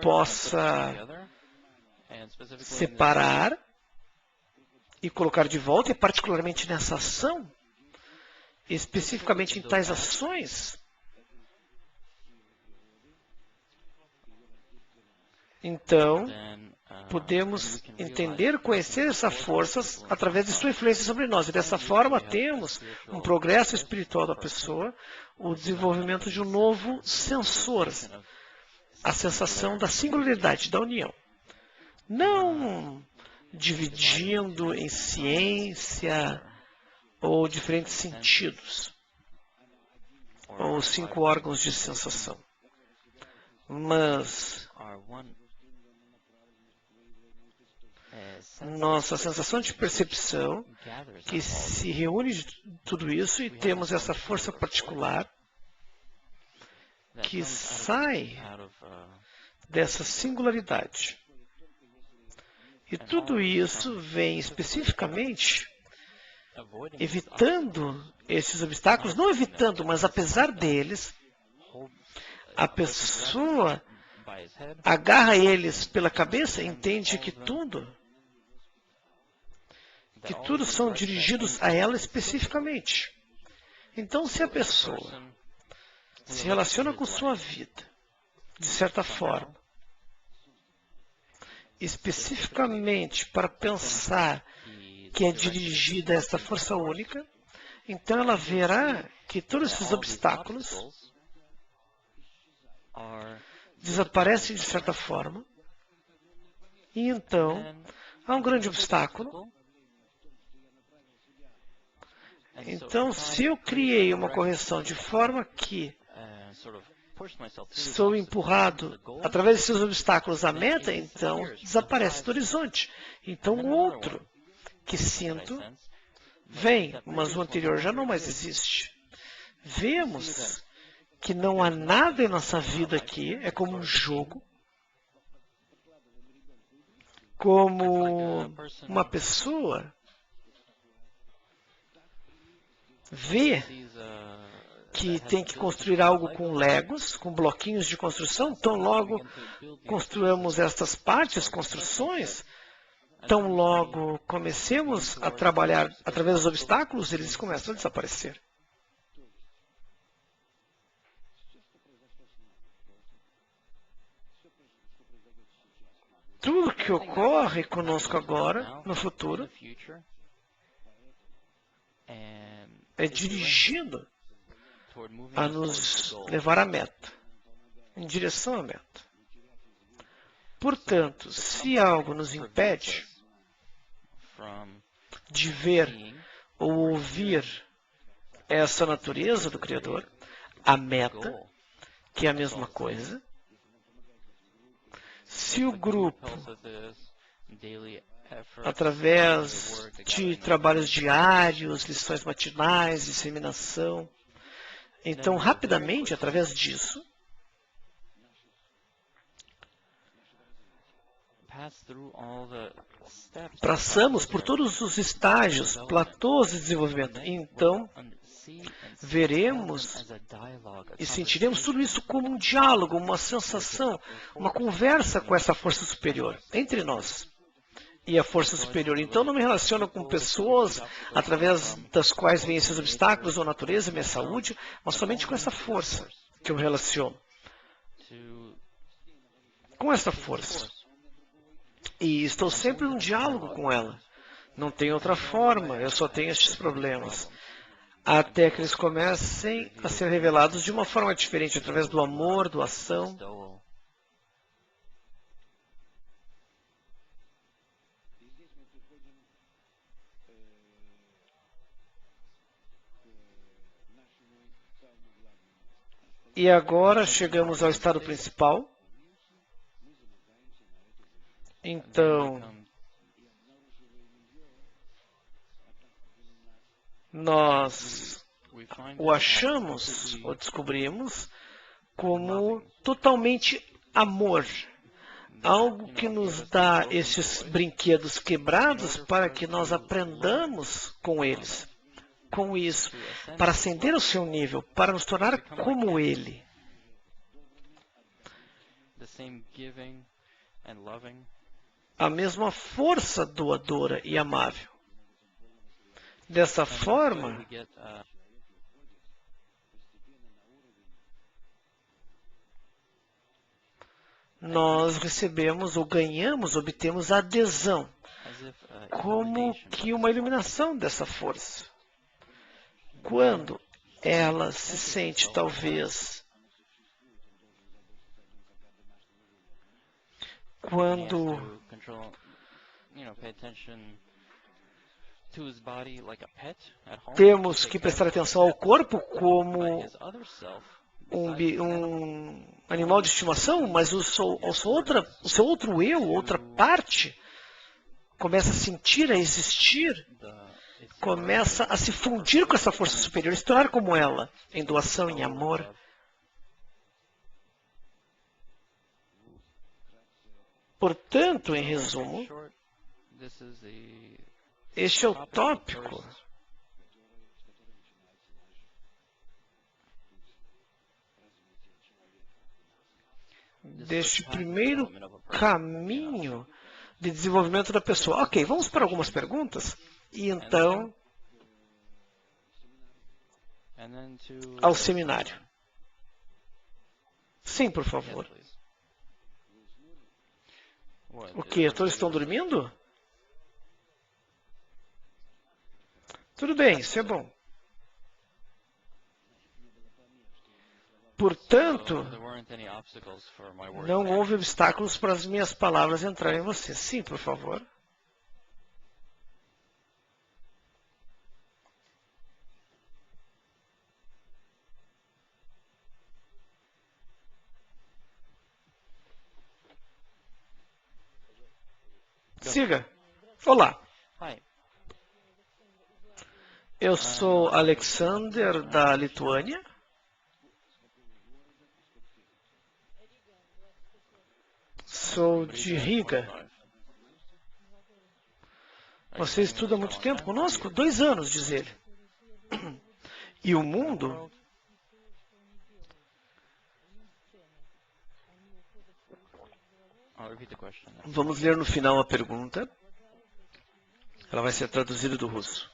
possa separar e colocar de volta, e particularmente nessa ação, especificamente em tais ações, então, podemos entender, conhecer essa força através de sua influência sobre nós. E dessa forma, temos um progresso espiritual da pessoa, o desenvolvimento de um novo sensor, a sensação da singularidade, da união. Não dividindo em ciência ou diferentes sentidos, ou 5 órgãos de sensação, mas nossa sensação de percepção, que se reúne de tudo isso, e temos essa força particular que sai dessa singularidade. E tudo isso vem especificamente evitando esses obstáculos, não evitando, mas apesar deles, a pessoa agarra eles pela cabeça e entende que tudo são dirigidos a ela especificamente. Então, se a pessoa se relaciona com sua vida, de certa forma, especificamente para pensar que é dirigida a esta força única, então ela verá que todos esses obstáculos desaparecem de certa forma, e então há um grande obstáculo. Então, se eu criei uma correção de forma que sou empurrado através desses obstáculos à meta, então desaparece do horizonte. Então, o outro que sinto vem, mas o anterior já não mais existe. Vemos que não há nada em nossa vida aqui, é como um jogo, como uma pessoa vê que tem que construir algo com legos, com bloquinhos de construção. Tão logo construamos estas partes, construções, tão logo comecemos a trabalhar através dos obstáculos, eles começam a desaparecer. Tudo que ocorre conosco agora, no futuro, é dirigido a nos levar à meta, em direção à meta. Portanto, se algo nos impede de ver ou ouvir essa natureza do Criador, a meta, que é a mesma coisa, se o grupo, através de trabalhos diários, lições matinais, disseminação, então, rapidamente, através disso, passamos por todos os estágios, platôs de desenvolvimento. Então, veremos e sentiremos tudo isso como um diálogo, uma sensação, uma conversa com essa força superior, entre nós e a força superior. Então, não me relaciono com pessoas através das quais vêm esses obstáculos, ou a natureza, minha saúde, mas somente com essa força que eu me relaciono. Com essa força. E estou sempre num diálogo com ela. Não tem outra forma, eu só tenho estes problemas. Até que eles comecem a ser revelados de uma forma diferente, através do amor, doação. E agora chegamos ao estado principal. Então, nós o achamos, ou descobrimos, como totalmente amor. Algo que nos dá esses brinquedos quebrados para que nós aprendamos com eles. Com isso, para ascender ao seu nível, para nos tornar como ele. A mesma força doadora e amável. Dessa forma, nós recebemos ou ganhamos, obtemos adesão, como que uma iluminação dessa força. Quando ela se sente, talvez, quando temos que prestar atenção ao corpo como um animal de estimação, mas o seu outro eu, outra parte, começa a sentir, a existir, começa a se fundir com essa força superior, se tornar como ela, em doação, em amor. Portanto, em resumo, este é o tópico deste primeiro caminho de desenvolvimento da pessoa. Ok, vamos para algumas perguntas. E então, ao seminário. Sim, por favor. O quê? Todos estão dormindo? Tudo bem, isso é bom. Portanto, não houve obstáculos para as minhas palavras entrarem em você. Sim, por favor. Siga. Olá. Eu sou Alexander, da Lituânia. Sou de Riga. Você estuda há muito tempo conosco? 2 anos, diz ele. E o mundo? Vamos ler no final a pergunta. Ela vai ser traduzida do russo.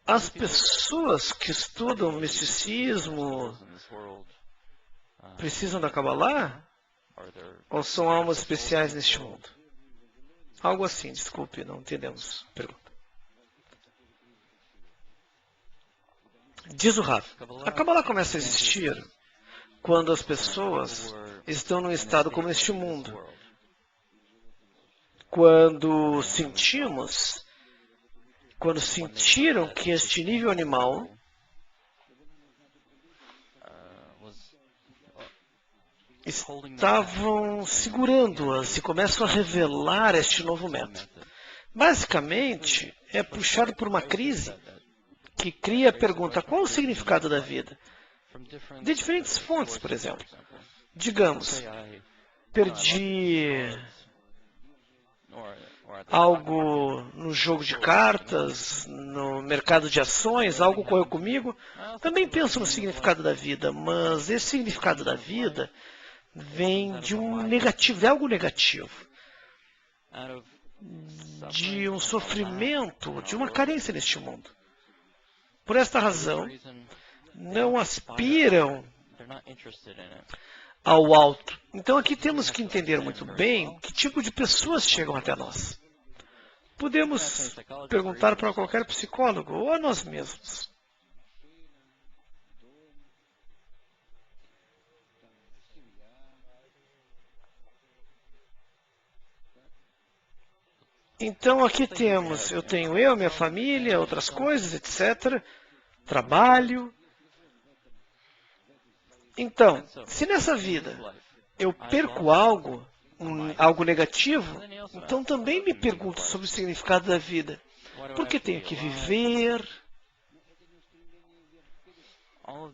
As pessoas que estudam misticismo precisam da Kabbalah? Ou são almas especiais neste mundo? Algo assim, desculpe, não entendemos a pergunta. Diz o Rav, a Kabbalah começa a existir quando as pessoas estão num estado como este mundo. Quando sentiram que este nível animal estavam segurando-as e começam a revelar este novo método. Basicamente, é puxado por uma crise que cria a pergunta: qual o significado da vida? De diferentes fontes, por exemplo. Digamos, perdi algo no jogo de cartas, no mercado de ações, algo ocorreu comigo. Também penso no significado da vida, mas esse significado da vida vem de um negativo, de algo negativo, de um sofrimento, de uma carência neste mundo. Por esta razão, não aspiram ao alto. Então aqui temos que entender muito bem que tipo de pessoas chegam até nós. Podemos perguntar para qualquer psicólogo ou a nós mesmos. Então aqui temos, eu tenho minha família, outras coisas, etc. Trabalho. Então, se nessa vida eu perco algo, algo negativo, então também me pergunto sobre o significado da vida. Por que tenho que viver?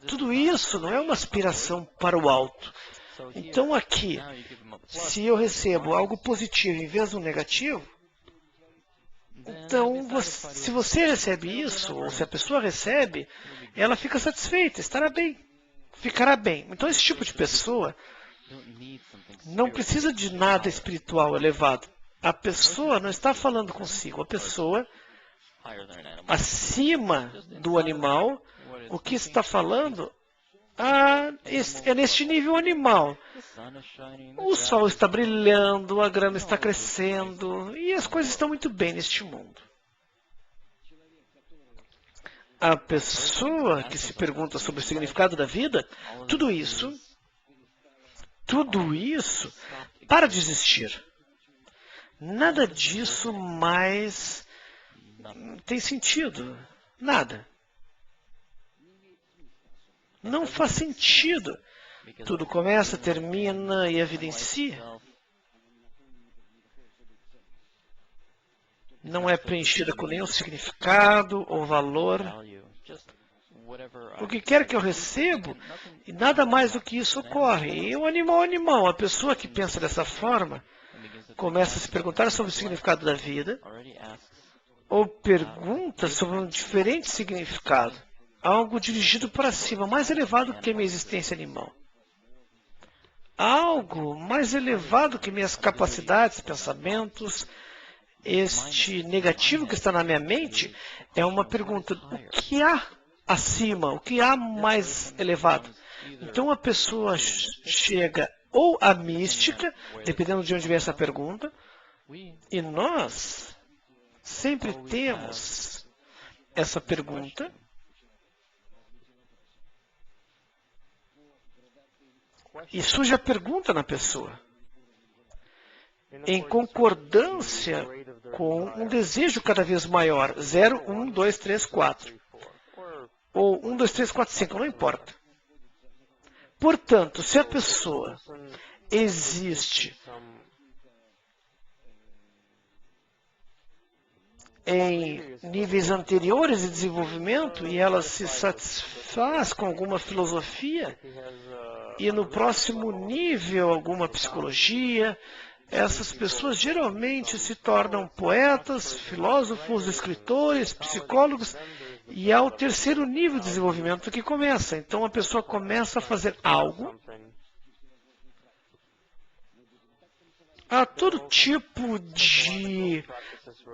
Tudo isso não é uma aspiração para o alto. Então aqui, se eu recebo algo positivo em vez de um negativo, então se você recebe isso, ou se a pessoa recebe, ela fica satisfeita, estará bem, ficará bem. Então esse tipo de pessoa não precisa de nada espiritual elevado. A pessoa não está falando consigo. A pessoa, acima do animal, o que está falando é neste nível animal. O sol está brilhando, a grama está crescendo e as coisas estão muito bem neste mundo. A pessoa que se pergunta sobre o significado da vida, tudo isso para de existir. Nada disso mais tem sentido. Nada. Não faz sentido. Tudo começa, termina e a vida em si não é preenchida com nenhum significado ou valor. O que quer que eu recebo, e nada mais do que isso ocorre. E o animal é animal. A pessoa que pensa dessa forma começa a se perguntar sobre o significado da vida, ou pergunta sobre um diferente significado, algo dirigido para cima, mais elevado que a minha existência animal. Algo mais elevado que minhas capacidades, pensamentos. Este negativo que está na minha mente é uma pergunta: o que há acima? O que há mais elevado? Então a pessoa chega ou à mística, dependendo de onde vem essa pergunta, e nós sempre temos essa pergunta. E surge a pergunta na pessoa, em concordância com um desejo cada vez maior. 0, 1, 2, 3, 4. Ou 1, 2, 3, 4, 5, não importa. Portanto, se a pessoa existe em níveis anteriores de desenvolvimento e ela se satisfaz com alguma filosofia, e no próximo nível alguma psicologia, essas pessoas geralmente se tornam poetas, filósofos, escritores, psicólogos, e é o terceiro nível de desenvolvimento que começa. Então a pessoa começa a fazer algo, há todo tipo de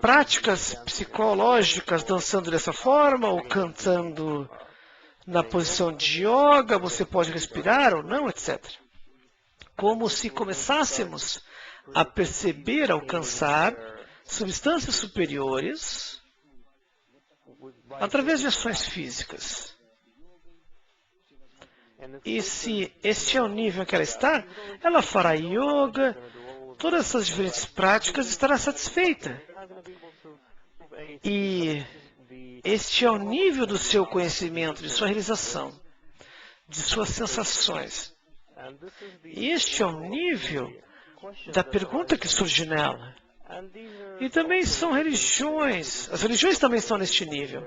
práticas psicológicas, dançando dessa forma, ou cantando na posição de yoga, você pode respirar ou não, etc. Como se começássemos a perceber, alcançar substâncias superiores através de ações físicas. E se este é o nível em que ela está, ela fará yoga, todas essas diferentes práticas, estará satisfeita. E este é o nível do seu conhecimento, de sua realização, de suas sensações. E este é o nível da pergunta que surge nela. E também são religiões. As religiões também estão neste nível.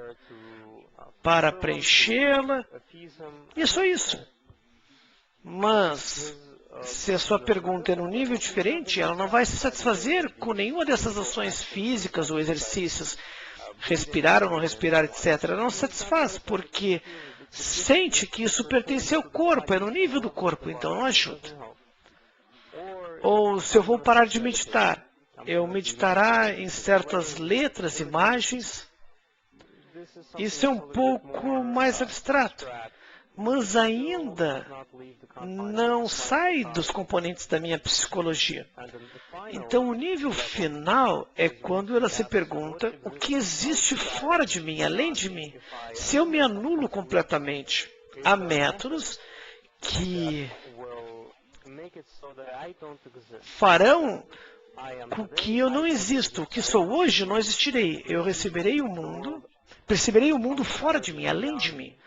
Para preenchê-la. E é só isso. Mas Se a sua pergunta é num nível diferente, ela não vai se satisfazer com nenhuma dessas ações físicas ou exercícios, respirar ou não respirar, etc. Ela não se satisfaz, porque sente que isso pertence ao corpo, é no nível do corpo, então não ajuda. Ou se eu vou parar de meditar, eu meditará em certas letras, imagens. Isso é um pouco mais abstrato, mas ainda não sai dos componentes da minha psicologia. Então, o nível final é quando ela se pergunta o que existe fora de mim, além de mim. Se eu me anulo completamente, há métodos que farão com que eu não existo. O que sou hoje, não existirei. Eu receberei o mundo, perceberei o mundo fora de mim, além de mim.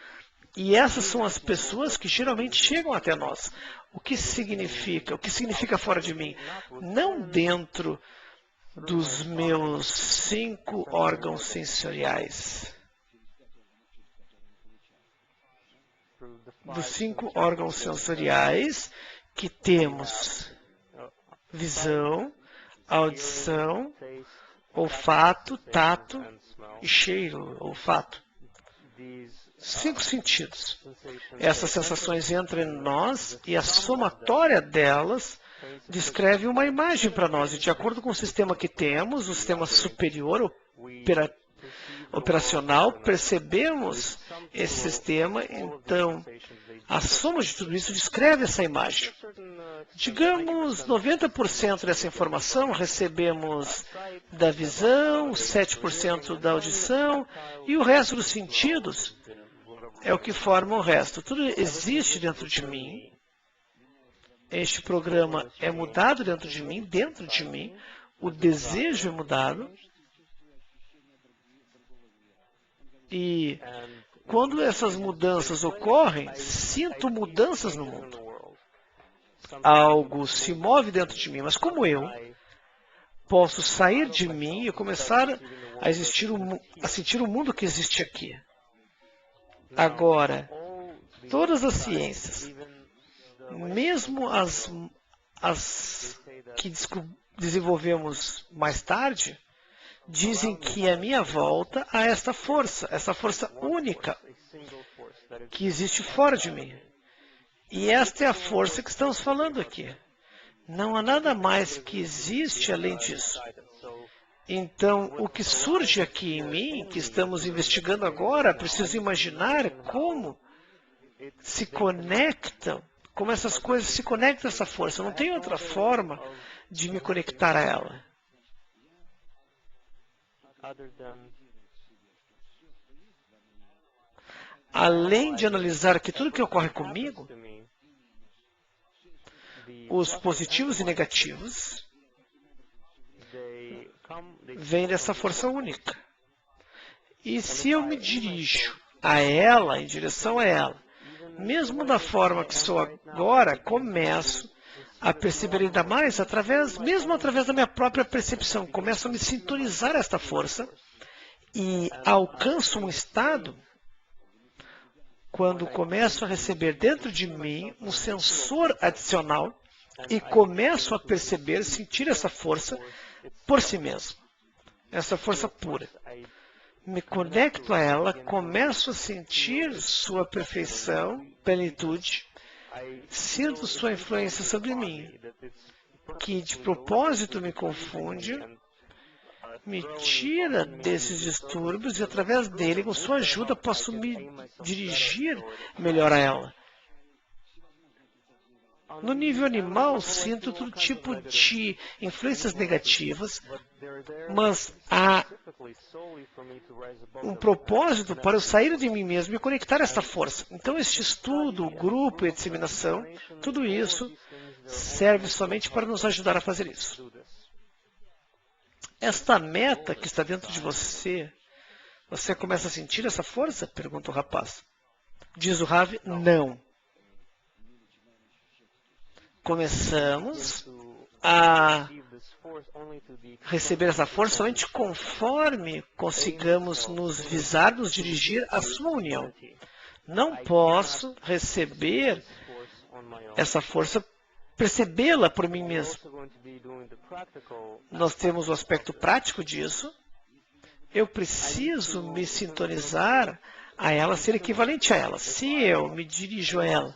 E essas são as pessoas que geralmente chegam até nós. O que significa? O que significa fora de mim? Não dentro dos meus 5 órgãos sensoriais. Dos 5 órgãos sensoriais que temos visão, audição, olfato, tato e cheiro, olfato. 5 sentidos. Essas sensações entram em nós e a somatória delas descreve uma imagem para nós. E de acordo com o sistema que temos, o sistema superior operacional, percebemos esse sistema, então a soma de tudo isso descreve essa imagem. Digamos, 90% dessa informação recebemos da visão, 7% da audição e o resto dos sentidos é o que forma o resto. Tudo existe dentro de mim. Este programa é mudado dentro de mim, o desejo é mudado. E quando essas mudanças ocorrem, sinto mudanças no mundo. Algo se move dentro de mim, mas como eu posso sair de mim e começar a sentir o mundo que existe aqui? Agora, todas as ciências, mesmo as que desenvolvemos mais tarde, dizem que a minha volta a essa força única que existe fora de mim. E esta é a força que estamos falando aqui. Não há nada mais que existe além disso. Então, o que surge aqui em mim, que estamos investigando agora, preciso imaginar como se conectam, como essas coisas se conectam a essa força. Eu não tenho outra forma de me conectar a ela. Além de analisar que tudo que ocorre comigo, os positivos e negativos, vem dessa força única. E se eu me dirijo a ela, em direção a ela, mesmo da forma que sou agora, começo a perceber ainda mais, mesmo através da minha própria percepção, começo a me sintonizar a esta força e alcanço um estado quando começo a receber dentro de mim um sensor adicional e começo a perceber, sentir essa força por si mesmo, essa força pura. Me conecto a ela, começo a sentir sua perfeição, plenitude, sinto sua influência sobre mim, que de propósito me confunde, me tira desses distúrbios e através dele, com sua ajuda, posso me dirigir melhor a ela. No nível animal, sinto todo tipo de influências negativas, mas há um propósito para eu sair de mim mesmo e conectar esta força. Então, este estudo, o grupo e a disseminação, tudo isso serve somente para nos ajudar a fazer isso. Esta meta que está dentro de você, você começa a sentir essa força? Pergunta o rapaz. Diz o Ravi, não. Começamos a receber essa força somente conforme consigamos nos visar, nos dirigir à sua união. Não posso receber essa força percebê-la por mim mesmo. Nós temos o aspecto prático disso. Eu preciso me sintonizar a ela, ser equivalente a ela. Se eu me dirijo a ela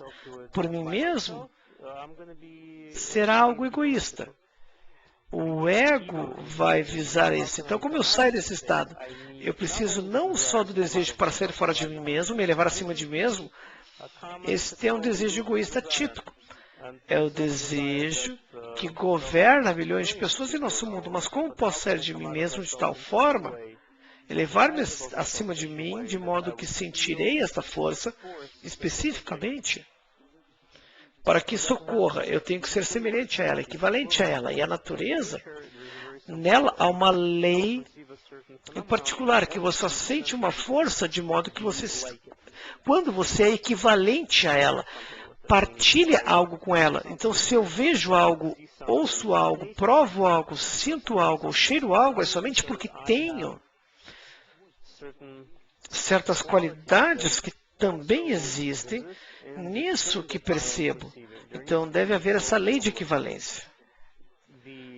por mim mesmo, será algo egoísta. O ego vai visar isso. Então, como eu saio desse estado? Eu preciso não só do desejo para sair fora de mim mesmo, me elevar acima de mim mesmo. Este é um desejo egoísta típico. É o desejo que governa milhões de pessoas em nosso mundo. Mas como posso sair de mim mesmo de tal forma, elevar-me acima de mim, de modo que sentirei esta força especificamente? Para que isso ocorra, eu tenho que ser semelhante a ela, equivalente a ela. E a natureza, nela há uma lei em particular, que você só sente uma força de modo que você, quando você é equivalente a ela, partilha algo com ela. Então, se eu vejo algo, ouço algo, provo algo, sinto algo, ou cheiro algo, é somente porque tenho certas qualidades que também existem nisso que percebo. Então, deve haver essa lei de equivalência.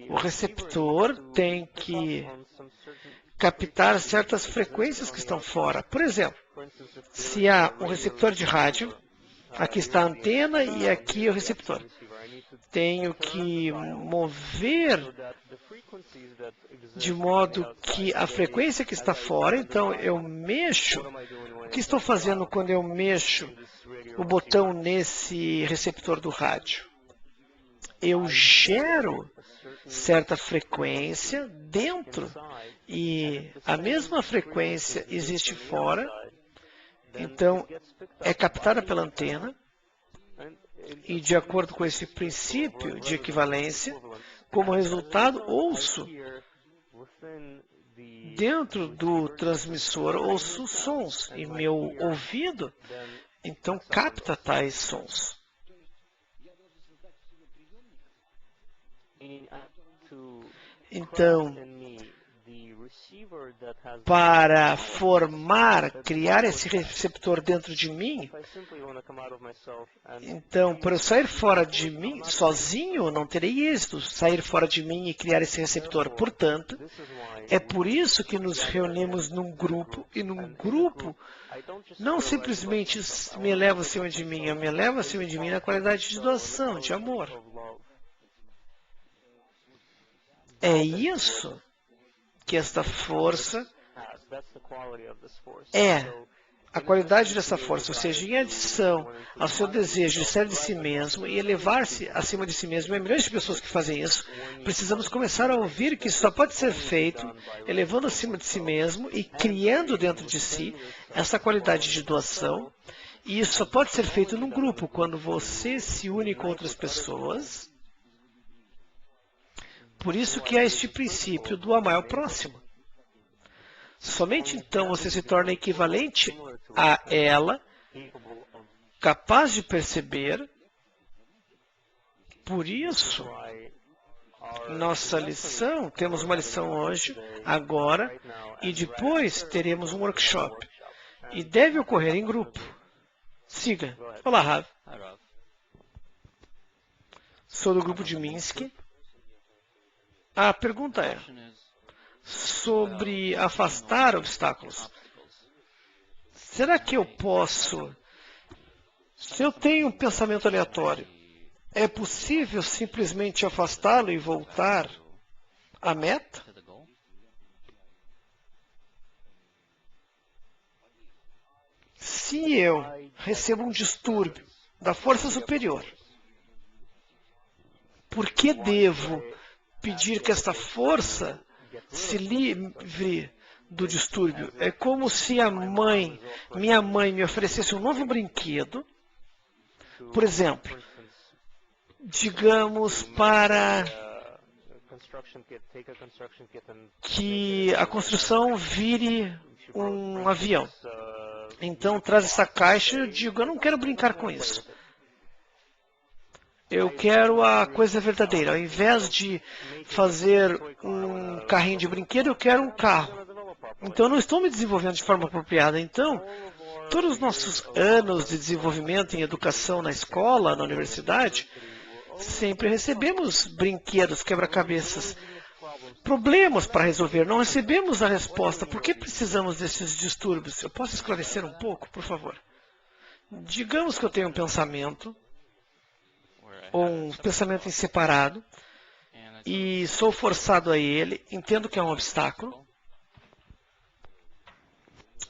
O receptor tem que captar certas frequências que estão fora. Por exemplo, se há um receptor de rádio, aqui está a antena e aqui é o receptor. Tenho que mover de modo que a frequência que está fora, então eu mexo. O que estou fazendo quando eu mexo o botão nesse receptor do rádio? Eu gero certa frequência dentro e a mesma frequência existe fora, então é captada pela antena e de acordo com esse princípio de equivalência, como resultado, ouço dentro do transmissor, ouço sons e meu ouvido então capta tais sons. Então, para criar esse receptor dentro de mim, então, para eu sair fora de mim, sozinho, não terei êxito, sair fora de mim e criar esse receptor. Portanto, é por isso que nos reunimos num grupo, e num grupo, não simplesmente me elevo acima de mim, eu me elevo acima de mim na qualidade de doação, de amor. É isso que esta força é. A qualidade dessa força, ou seja, em adição ao seu desejo de ser de si mesmo e elevar-se acima de si mesmo, há milhões de pessoas que fazem isso, precisamos começar a ouvir que isso só pode ser feito elevando acima de si mesmo e criando dentro de si essa qualidade de doação. E isso só pode ser feito num grupo, quando você se une com outras pessoas. Por isso que há este princípio do amar ao próximo. Somente então você se torna equivalente a ela, capaz de perceber. Por isso, nossa lição, temos uma lição hoje, agora, e depois teremos um workshop. E deve ocorrer em grupo. Siga. Olá, Rav. Sou do grupo de Minsk. A pergunta é sobre afastar obstáculos. Será que eu posso, se eu tenho um pensamento aleatório, é possível simplesmente afastá-lo e voltar à meta? Se eu recebo um distúrbio da força superior, por que devo pedir que esta força se livre do distúrbio? É como se minha mãe me oferecesse um novo brinquedo, por exemplo, digamos para que a construção vire um avião. Então traz essa caixa e eu digo, eu não quero brincar com isso. Eu quero a coisa verdadeira. Ao invés de fazer um carrinho de brinquedo, eu quero um carro. Então, eu não estou me desenvolvendo de forma apropriada. Então, todos os nossos anos de desenvolvimento em educação na escola, na universidade, sempre recebemos brinquedos, quebra-cabeças, problemas para resolver. Não recebemos a resposta. Por que precisamos desses distúrbios? Eu posso esclarecer um pouco, por favor? Digamos que eu tenho um pensamento, ou um pensamento em separado, e sou forçado a ele, entendo que é um obstáculo,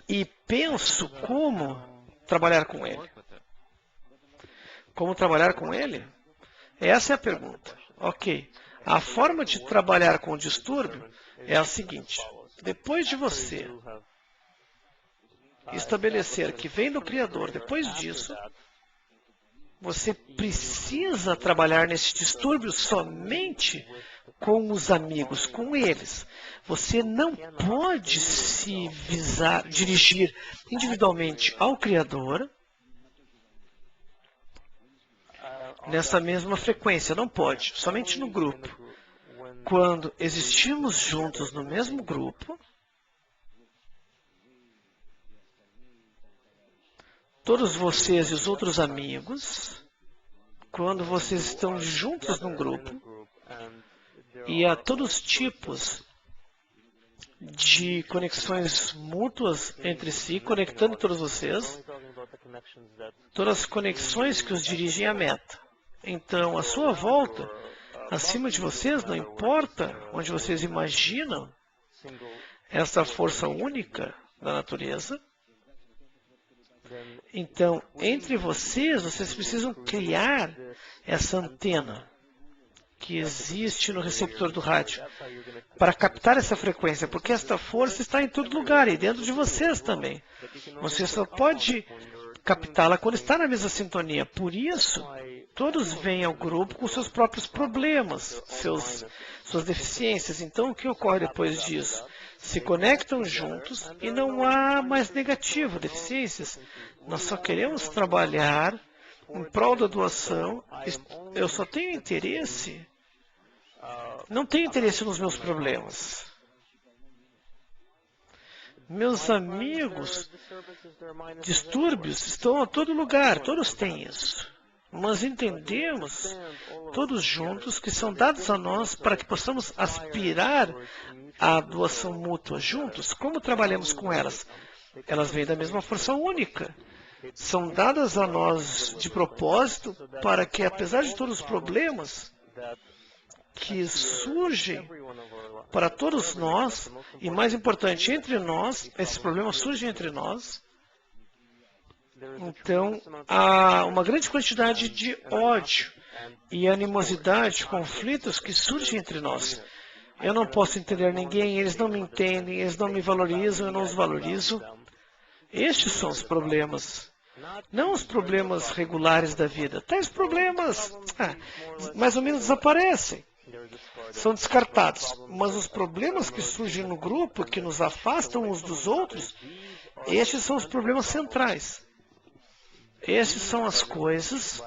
e penso como trabalhar com ele. Como trabalhar com ele? Essa é a pergunta. Ok. A forma de trabalhar com o distúrbio é a seguinte. Depois de você estabelecer que vem do Criador, depois disso, você precisa trabalhar nesse distúrbio somente com os amigos, com eles. Você não pode se dirigir individualmente ao Criador nessa mesma frequência. Não pode, somente no grupo. Quando existimos juntos no mesmo grupo, todos vocês e os outros amigos, quando vocês estão juntos num grupo, e há todos os tipos de conexões mútuas entre si, conectando todos vocês, todas as conexões que os dirigem à meta. Então, à sua volta, acima de vocês, não importa onde vocês imaginam essa força única da natureza, então, entre vocês, vocês precisam criar essa antena que existe no receptor do rádio para captar essa frequência, porque esta força está em todo lugar e dentro de vocês também. Você só pode captá-la quando está na mesma sintonia. Por isso, todos vêm ao grupo com seus próprios problemas, suas deficiências. Então, o que ocorre depois disso? Se conectam juntos e não há mais negativo, deficiências. Nós só queremos trabalhar em prol da doação. Eu só tenho interesse, não tenho interesse nos meus problemas. Meus amigos, distúrbios estão a todo lugar, todos têm isso. Mas entendemos, todos juntos, que são dados a nós para que possamos aspirar à doação mútua juntos. Como trabalhamos com elas? Elas vêm da mesma força única. São dadas a nós de propósito para que, apesar de todos os problemas que surgem para todos nós, e mais importante, entre nós, esses problemas surgem entre nós, então há uma grande quantidade de ódio e animosidade, conflitos que surgem entre nós. Eu não posso entender ninguém, eles não me entendem, eles não me valorizam, eu não os valorizo. Estes são os problemas. Não os problemas regulares da vida. Tais problemas, mais ou menos desaparecem. São descartados. Mas os problemas que surgem no grupo, que nos afastam uns dos outros, estes são os problemas centrais. Essas são as coisas.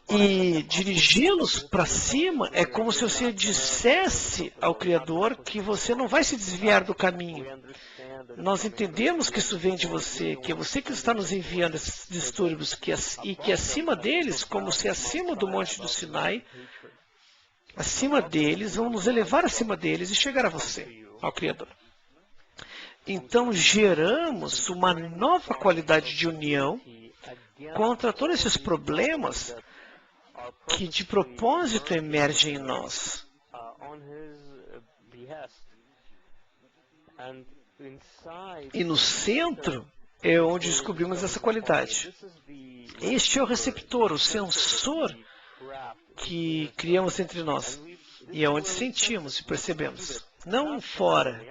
E dirigi-los para cima é como se você dissesse ao Criador que você não vai se desviar do caminho. Nós entendemos que isso vem de você, que é você que está nos enviando esses distúrbios, e que acima deles, como se acima do Monte do Sinai, acima deles, vão nos elevar acima deles e chegar a você, ao Criador. Então geramos uma nova qualidade de união contra todos esses problemas que de propósito emergem em nós. E no centro é onde descobrimos essa qualidade. Este é o receptor, o sensor que criamos entre nós. E é onde sentimos e percebemos. Não fora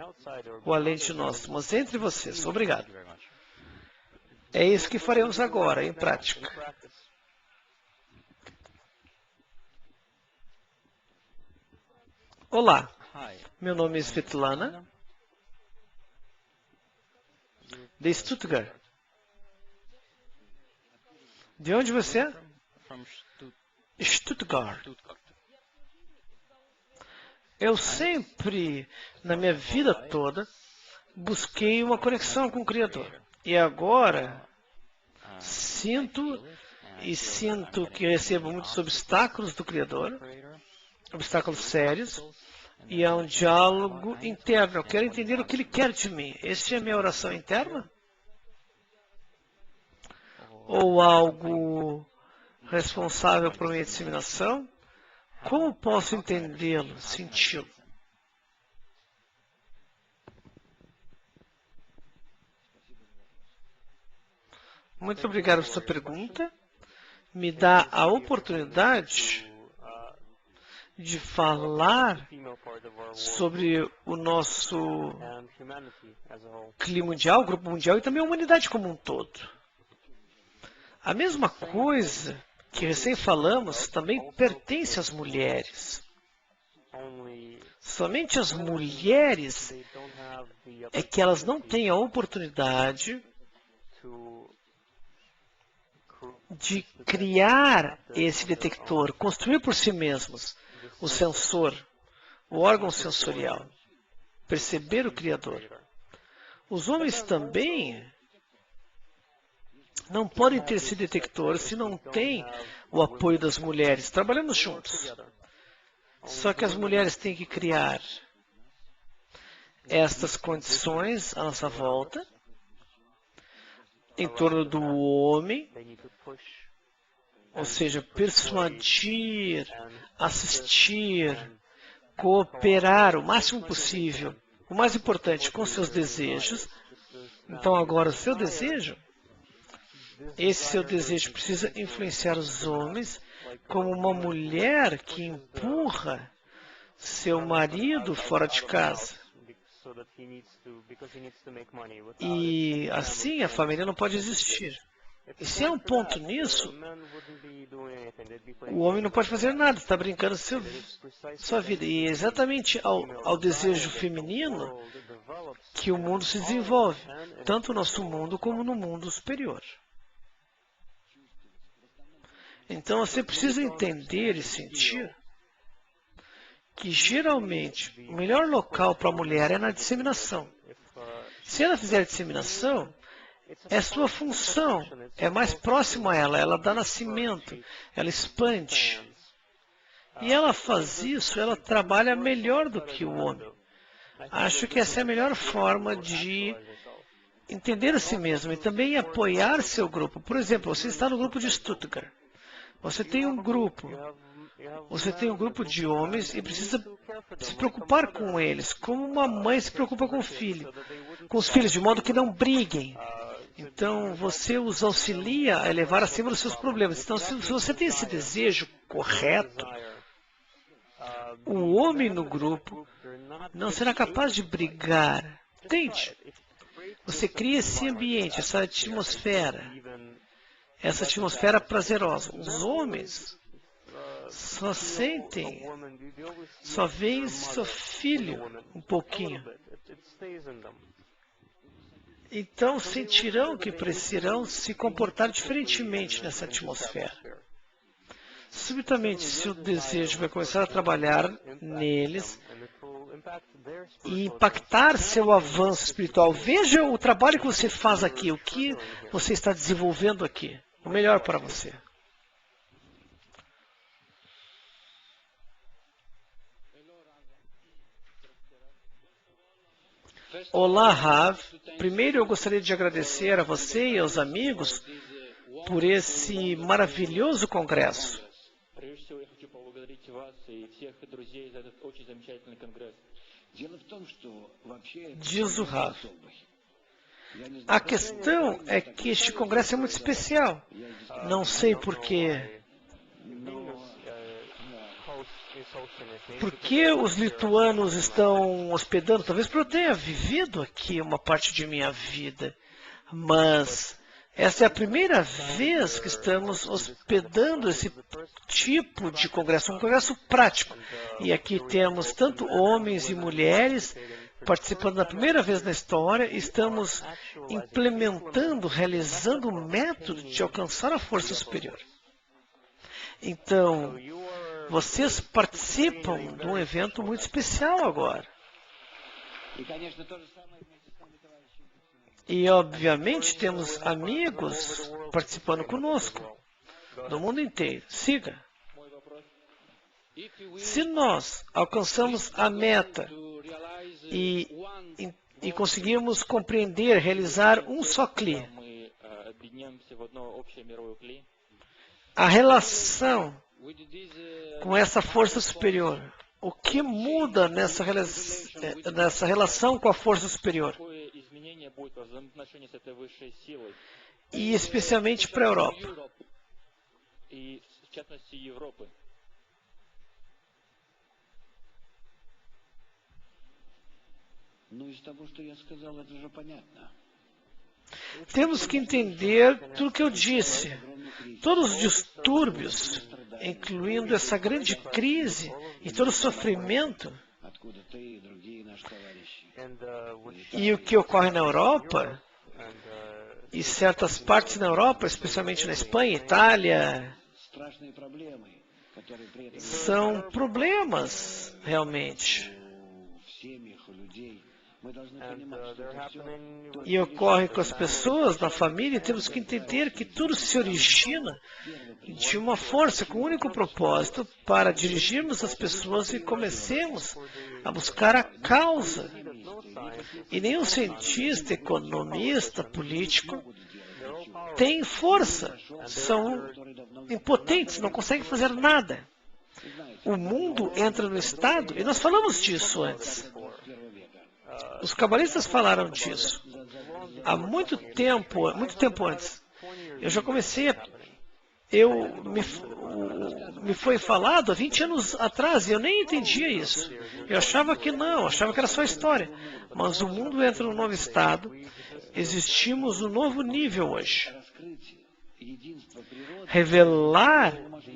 ou além de nós, mas entre vocês. Obrigado. É isso que faremos agora, em prática. Olá, meu nome é Svetlana, de Stuttgart. De onde você é? Stuttgart. Eu sempre, na minha vida toda, busquei uma conexão com o Criador. E agora sinto e sinto que recebo muitos obstáculos do Criador, obstáculos sérios, e há um diálogo interno. Eu quero entender o que Ele quer de mim. Essa é a minha oração interna? Ou algo responsável por minha disseminação? Como posso entendê-lo, senti-lo? Muito obrigado por sua pergunta. Me dá a oportunidade de falar sobre o nosso clima mundial, grupo mundial e também a humanidade como um todo. A mesma coisa que recém falamos também pertence às mulheres. Somente as mulheres é que elas não têm a oportunidade de criar esse detector, construir por si mesmos o sensor, o órgão sensorial, perceber o Criador. Os homens também não podem ter esse detector se não têm o apoio das mulheres. Trabalhamos juntos. Só que as mulheres têm que criar estas condições à nossa volta, em torno do homem, ou seja, persuadir, assistir, cooperar o máximo possível, o mais importante, com seus desejos. Então agora o seu desejo, esse seu desejo precisa influenciar os homens como uma mulher que empurra seu marido fora de casa. E assim a família não pode existir. E se há um ponto nisso, o homem não pode fazer nada, está brincando sua vida. E é exatamente ao desejo feminino que o mundo se desenvolve, tanto no nosso mundo como no mundo superior. Então você precisa entender e sentir que geralmente o melhor local para a mulher é na disseminação. Se ela fizer a disseminação, é sua função, é mais próximo a ela, ela dá nascimento, ela expande. E ela faz isso, ela trabalha melhor do que o homem. Acho que essa é a melhor forma de entender a si mesmo e também apoiar seu grupo. Por exemplo, você está no grupo de Stuttgart. Você tem um grupo. Você tem um grupo de homens e precisa se preocupar com eles, como uma mãe se preocupa com os filhos, de modo que não briguem. Então, você os auxilia a elevar acima dos seus problemas. Então, se você tem esse desejo correto, o homem no grupo não será capaz de brigar. Tente. Você cria esse ambiente, essa atmosfera prazerosa. Os homens só sentem, só veem seu filho um pouquinho. Então sentirão que precisarão se comportar diferentemente nessa atmosfera. Subitamente, seu desejo vai começar a trabalhar neles e impactar seu avanço espiritual. Veja o trabalho que você faz aqui, o que você está desenvolvendo aqui. O melhor para você. Olá, Rav. Primeiro eu gostaria de agradecer a você e aos amigos por esse maravilhoso congresso. Diz o Rav. A questão é que este congresso é muito especial. Não sei porquê. Por que os lituanos estão hospedando? Talvez porque eu tenha vivido aqui uma parte de minha vida. Mas essa é a primeira vez que estamos hospedando esse tipo de congresso, um congresso prático. E aqui temos tanto homens e mulheres participando da primeira vez na história. Estamos implementando, realizando um método de alcançar a força superior. Então, vocês participam de um evento muito especial agora. E, obviamente, temos amigos participando conosco. no mundo inteiro. Siga. Se nós alcançamos a meta e conseguimos compreender, realizar um só CLI, a relação com essa força superior, o que muda nessa relação com a força superior? E especialmente para a Europa. Temos que entender tudo o que eu disse. Todos os distúrbios, incluindo essa grande crise e todo o sofrimento, e o que ocorre na Europa, e certas partes na Europa, especialmente na Espanha, Itália, são problemas realmente. E ocorre com as pessoas, na família, e temos que entender que tudo se origina de uma força com o único propósito para dirigirmos as pessoas e comecemos a buscar a causa. E nenhum cientista, economista, político tem força, são impotentes, não conseguem fazer nada. O mundo entra no estado, e nós falamos disso antes. Os cabalistas falaram disso há muito tempo antes. Eu já comecei me foi falado há 20 anos atrás e eu nem entendia isso. Eu achava que não, achava que era só história. Mas o mundo entra num novo estado, existimos num novo nível hoje. Revelar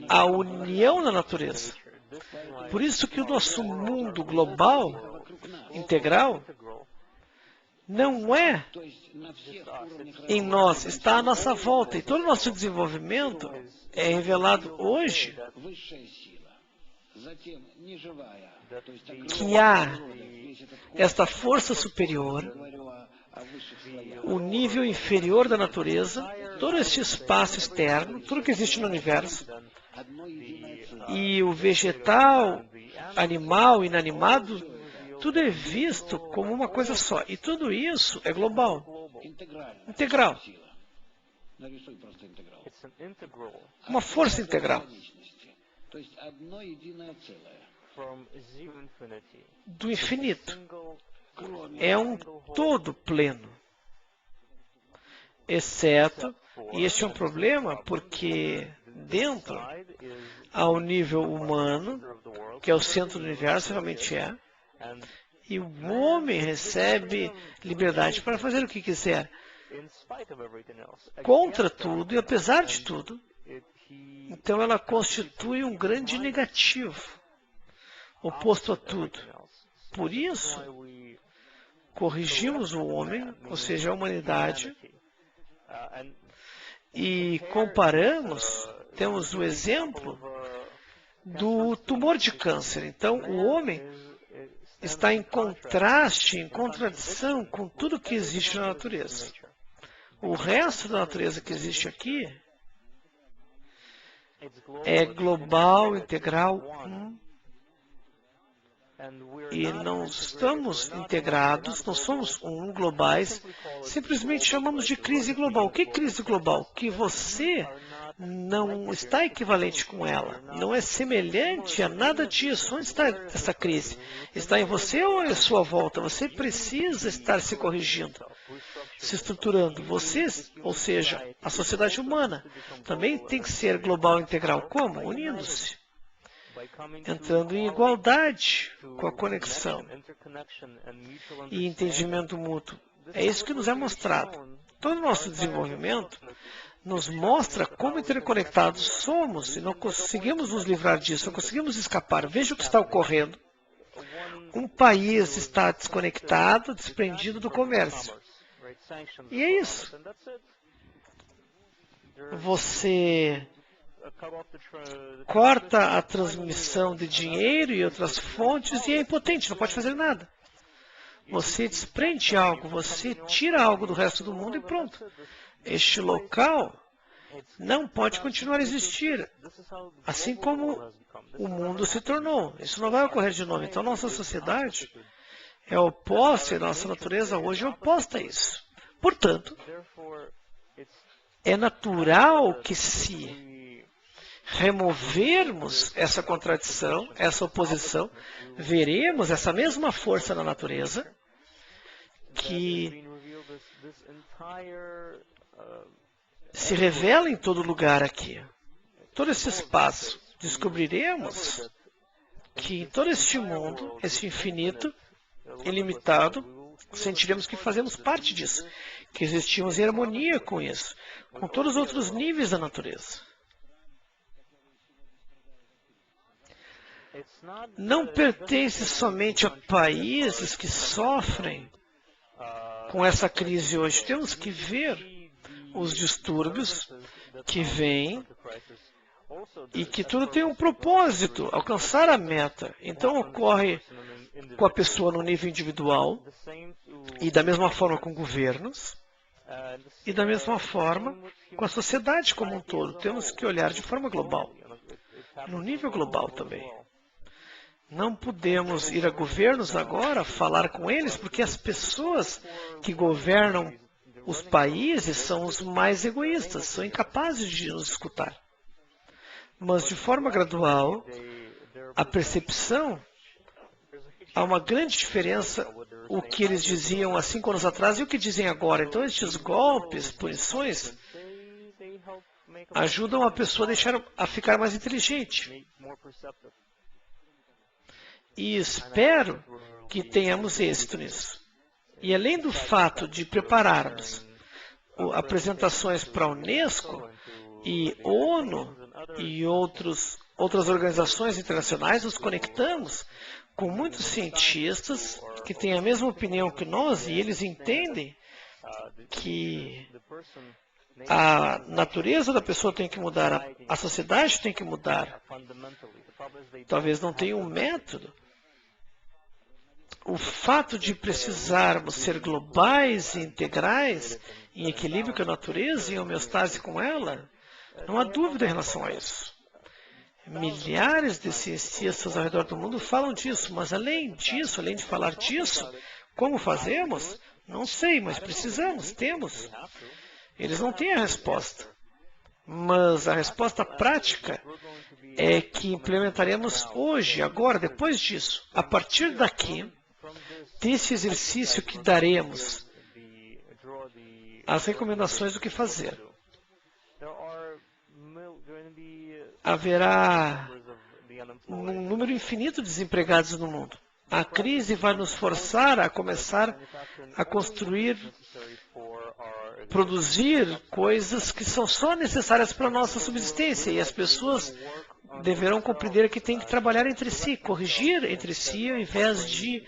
a união na natureza. Por isso que o nosso mundo global, integral, não é em nós, está à nossa volta. E todo o nosso desenvolvimento é revelado hoje que há esta força superior, o nível inferior da natureza, todo esse espaço externo, tudo que existe no universo, e o vegetal, animal, inanimado, tudo é visto como uma coisa só. E tudo isso é global, integral. Uma força integral. Do infinito. É um todo pleno. Exceto, e este é um problema porque dentro, ao nível humano, que é o centro do universo, realmente é, e o homem recebe liberdade para fazer o que quiser. Contra tudo e apesar de tudo, então ela constitui um grande negativo, oposto a tudo. Por isso, corrigimos o homem, ou seja, a humanidade, e comparamos, temos o exemplo do tumor de câncer. Então, o homem está em contraste, em contradição com tudo que existe na natureza. O resto da natureza que existe aqui é global, integral, e não estamos integrados, não somos globais, simplesmente chamamos de crise global. O que é crise global? Que você não está equivalente com ela, não é semelhante a nada disso. Onde está essa crise? Está em você ou à sua volta? Você precisa estar se corrigindo, se estruturando. Você, ou seja, a sociedade humana, também tem que ser global e integral. Como? Unindo-se. Entrando em igualdade com a conexão e entendimento mútuo. É isso que nos é mostrado. Todo o nosso desenvolvimento nos mostra como interconectados somos e não conseguimos nos livrar disso, não conseguimos escapar. Veja o que está ocorrendo. Um país está desconectado, desprendido do comércio. E é isso. Você corta a transmissão de dinheiro e outras fontes e é impotente, não pode fazer nada. Você desprende algo, você tira algo do resto do mundo e pronto. Este local não pode continuar a existir, assim como o mundo se tornou. Isso não vai ocorrer de novo. Então, nossa sociedade é oposta, e nossa natureza hoje é oposta a isso. Portanto, é natural que se removermos essa contradição, essa oposição, veremos essa mesma força na natureza que se revela em todo lugar aqui. Todo esse espaço. Descobriremos que em todo este mundo, esse infinito, ilimitado, sentiremos que fazemos parte disso, que existimos em harmonia com isso, com todos os outros níveis da natureza. Não pertence somente a países que sofrem com essa crise hoje. Temos que ver os distúrbios que vêm e que tudo tem um propósito, alcançar a meta. Então ocorre com a pessoa no nível individual e da mesma forma com governos e da mesma forma com a sociedade como um todo. Temos que olhar de forma global, no nível global também. Não podemos ir a governos agora, falar com eles, porque as pessoas que governam os países são os mais egoístas, são incapazes de nos escutar. Mas, de forma gradual, a percepção, há uma grande diferença o que eles diziam há 5 anos atrás e o que dizem agora. Então, estes golpes, punições, ajudam a pessoa a ficar mais inteligente. E espero que tenhamos êxito nisso. E além do fato de prepararmos apresentações para a Unesco e ONU e outras organizações internacionais, nos conectamos com muitos cientistas que têm a mesma opinião que nós e eles entendem que a natureza da pessoa tem que mudar, a sociedade tem que mudar. Talvez não tenha um método. O fato de precisarmos ser globais e integrais, em equilíbrio com a natureza e em homeostase com ela, não há dúvida em relação a isso. Milhares de cientistas ao redor do mundo falam disso, mas além disso, além de falar disso, como fazemos? Não sei, mas precisamos, temos. Eles não têm a resposta. Mas a resposta prática é que implementaremos hoje, agora, depois disso. A partir daqui, desse exercício que daremos as recomendações do que fazer. Haverá um número infinito de desempregados no mundo. A crise vai nos forçar a começar a produzir coisas que são só necessárias para a nossa subsistência. E as pessoas deverão compreender que têm que trabalhar entre si, corrigir entre si, ao invés de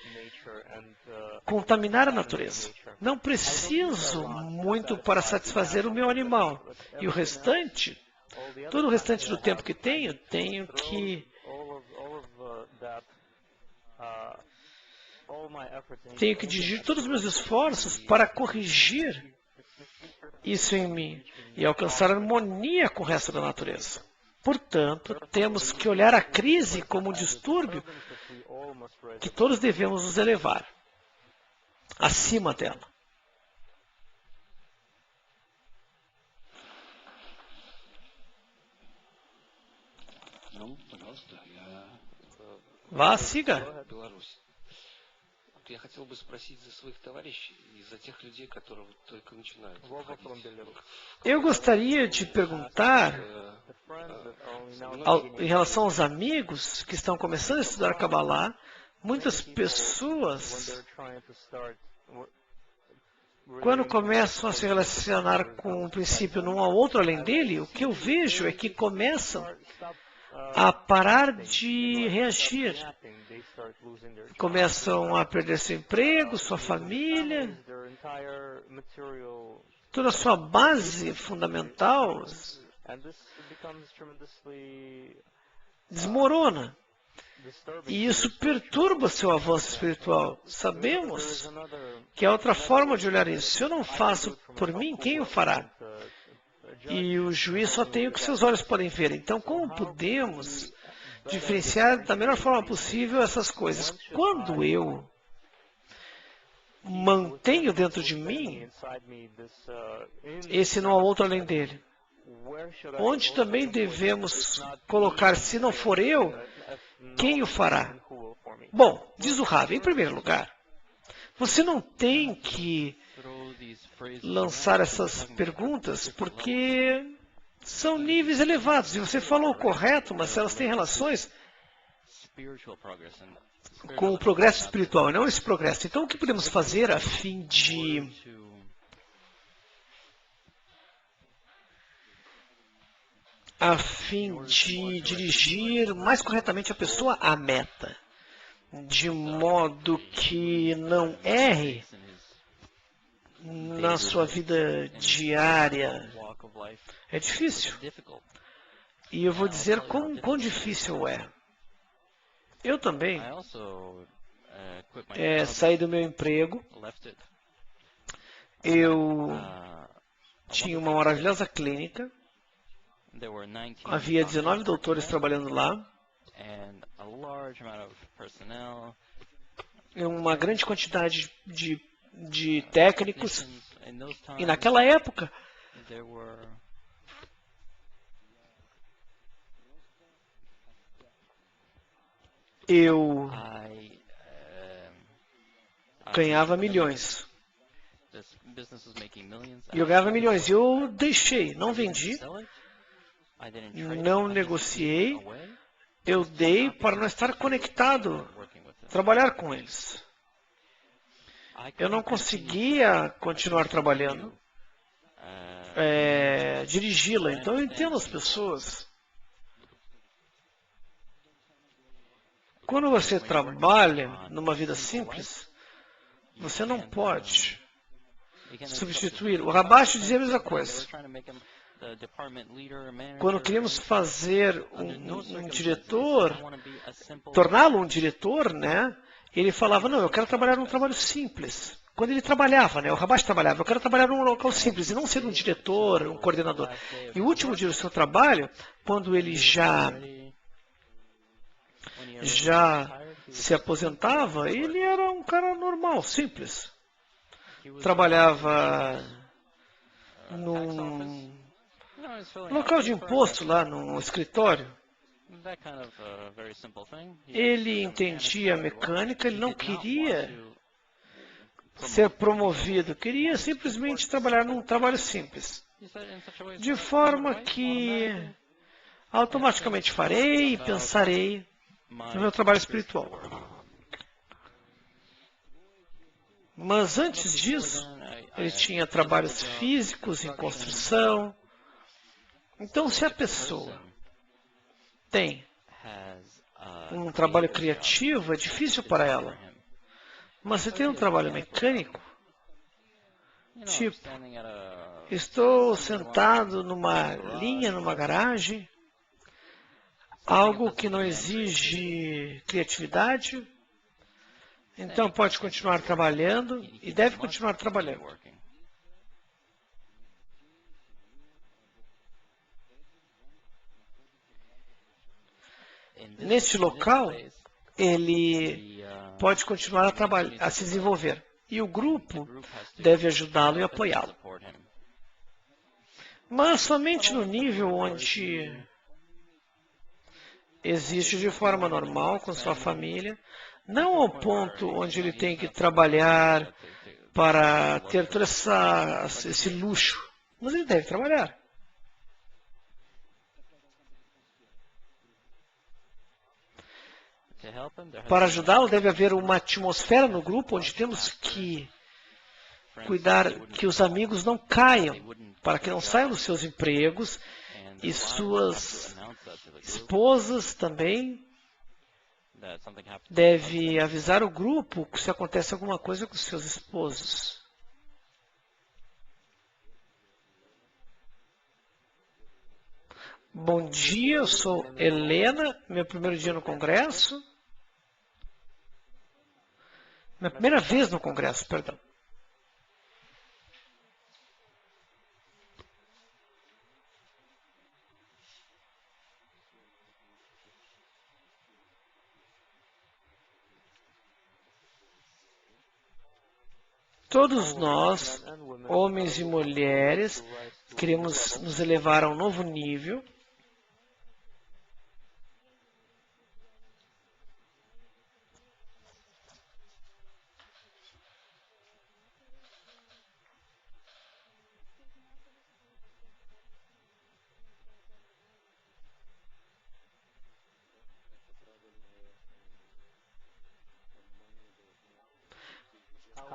contaminar a natureza. Não preciso muito para satisfazer o meu animal. E o restante, todo o restante do tempo que tenho que dirigir todos os meus esforços para corrigir isso em mim e alcançar harmonia com o resto da natureza. Portanto, temos que olhar a crise como um distúrbio que todos devemos nos elevar acima dela. Vá, siga. Я хотел бы спросить за своих товарищей и за тех людей, которые только начинают. Eu gostaria de perguntar em relação aos amigos que estão começando a estudar Kabbalah, muitas pessoas, quando começam a se relacionar com um princípio num ao outro além dele, o que eu vejo é que começam a parar de reagir. Começam a perder seu emprego, sua família, toda a sua base fundamental desmorona. E isso perturba seu avanço espiritual. Sabemos que há outra forma de olhar isso. Se eu não faço por mim, quem o fará? E o juiz só tem o que seus olhos podem ver. Então, como podemos diferenciar da melhor forma possível essas coisas? Quando eu mantenho dentro de mim, esse não há outro além dele. Onde também devemos colocar, se não for eu, quem o fará? Bom, diz o Rav, em primeiro lugar, você não tem que lançar essas perguntas porque são níveis elevados. E você falou o correto, mas elas têm relações com o progresso espiritual, e não esse progresso. Então, o que podemos fazer a fim de dirigir mais corretamente a pessoa à meta, de modo que não erre na sua vida diária? É difícil. E eu vou dizer quão difícil é. Eu também saí do meu emprego. Eu tinha uma maravilhosa clínica. Havia 19 doutores trabalhando lá. Uma grande quantidade de técnicos. E naquela época, eu ganhava milhões. Eu ganhava milhões. Eu deixei, não vendi, não negociei. Eu dei para não estar conectado, trabalhar com eles. Eu não conseguia continuar trabalhando, dirigi-la. Então eu entendo as pessoas. Quando você trabalha numa vida simples, você não pode substituir. O Rabash dizia a mesma coisa. Quando queríamos fazer um diretor, torná-lo um diretor, né? Ele falava, não, eu quero trabalhar num trabalho simples. Quando ele trabalhava, né? O Rabash trabalhava, eu quero trabalhar num local simples e não ser um diretor, um coordenador. E o último dia do seu trabalho, quando ele já se aposentava, ele era um cara normal, simples. Trabalhava num local de imposto lá, num escritório. Ele entendia a mecânica, ele não queria ser promovido, queria simplesmente trabalhar num trabalho simples. De forma que automaticamente farei e pensarei no meu trabalho espiritual. Mas antes disso, ele tinha trabalhos físicos em construção. Então, se a pessoa tem um trabalho criativo, é difícil para ela. Mas se tem um trabalho mecânico, tipo, estou sentado numa linha, numa garagem, algo que não exige criatividade, então pode continuar trabalhando e deve continuar trabalhando. Neste local, ele pode continuar a se desenvolver. E o grupo deve ajudá-lo e apoiá-lo. Mas somente no nível onde existe de forma normal com sua família, não ao ponto onde ele tem que trabalhar para ter todo esse luxo. Mas ele deve trabalhar. Para ajudá-lo, deve haver uma atmosfera no grupo onde temos que cuidar que os amigos não caiam, para que não saiam dos seus empregos, e suas esposas também devem avisar o grupo se acontece alguma coisa com seus esposos. Bom dia, eu sou Helena, meu primeiro dia no Congresso. Minha primeira vez no Congresso, perdão. Todos nós, homens e mulheres, queremos nos elevar a um novo nível.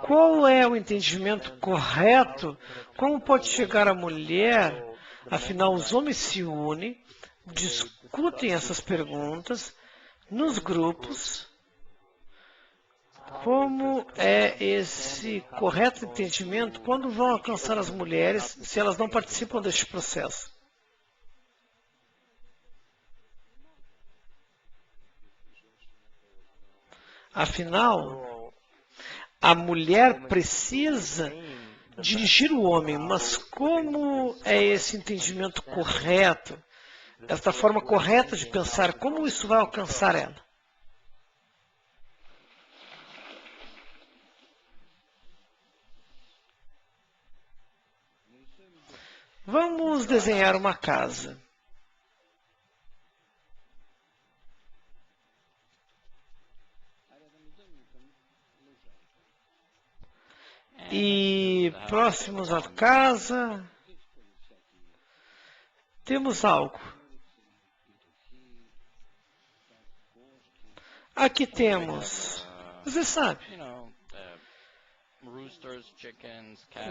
Qual é o entendimento correto? Como pode chegar a mulher? Afinal, os homens se unem, discutem essas perguntas nos grupos. Como é esse correto entendimento? Quando vão alcançar as mulheres se elas não participam deste processo? Afinal, a mulher precisa dirigir o homem, mas como é esse entendimento correto? Esta forma correta de pensar, como isso vai alcançar ela? Vamos desenhar uma casa. E próximos à casa, temos algo. Aqui temos, você sabe,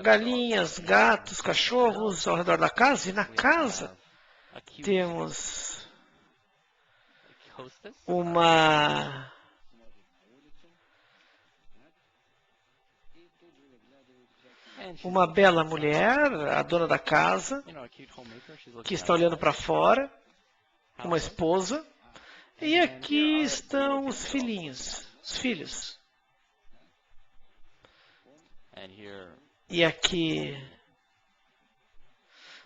galinhas, gatos, cachorros ao redor da casa. E na casa temos uma bela mulher, a dona da casa, que está olhando para fora, uma esposa. E aqui estão os filhinhos, os filhos. E aqui,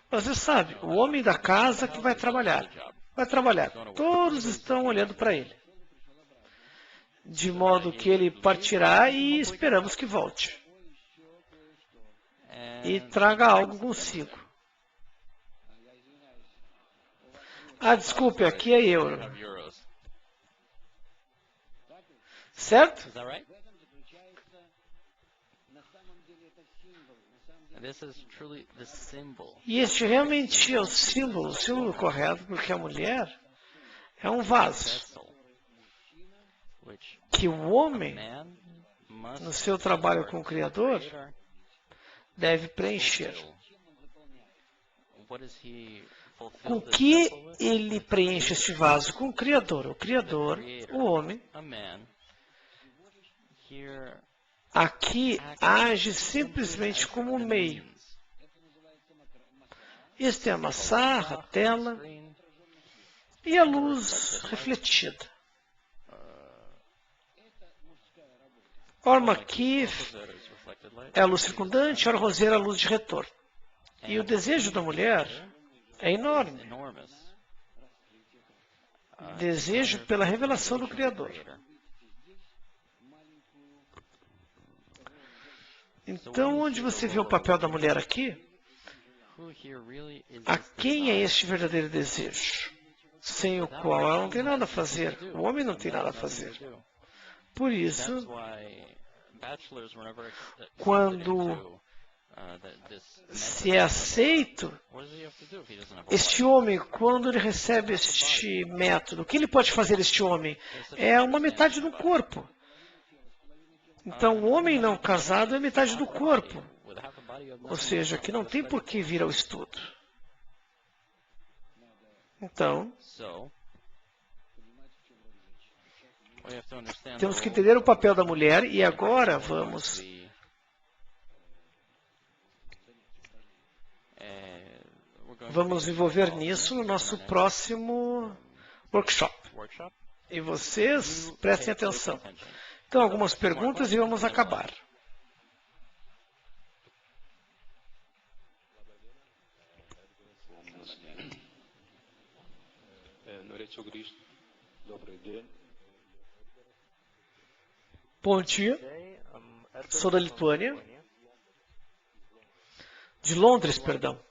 você sabe, o homem da casa que vai trabalhar. Vai trabalhar. Todos estão olhando para ele. De modo que ele partirá e esperamos que volte. E traga algo consigo. Ah, desculpe, aqui é euro. Certo? E este realmente é o símbolo correto, porque a mulher é um vaso que o homem, no seu trabalho com o Criador, deve preencher. Com que ele preenche este vaso? Com o Criador. O Criador, o homem, aqui age simplesmente como meio. Este é a maçã, a tela e a luz refletida. Orma aqui é a luz circundante, a roseira é a luz de retorno. E o desejo da mulher é enorme. Desejo pela revelação do Criador. Então, onde você vê o papel da mulher aqui? A quem é este verdadeiro desejo? Sem o qual ela não tem nada a fazer. O homem não tem nada a fazer. Por isso, quando se é aceito, este homem, quando ele recebe este método, o que ele pode fazer, este homem? É uma metade do corpo. Então, o homem não casado é metade do corpo. Ou seja, que não tem por que vir ao estudo. Então, temos que entender o papel da mulher e agora vamos envolver nisso no nosso próximo workshop. E vocês prestem atenção. Então, algumas perguntas e vamos acabar. Bom dia. Sou da Lituânia. De Londres, perdão.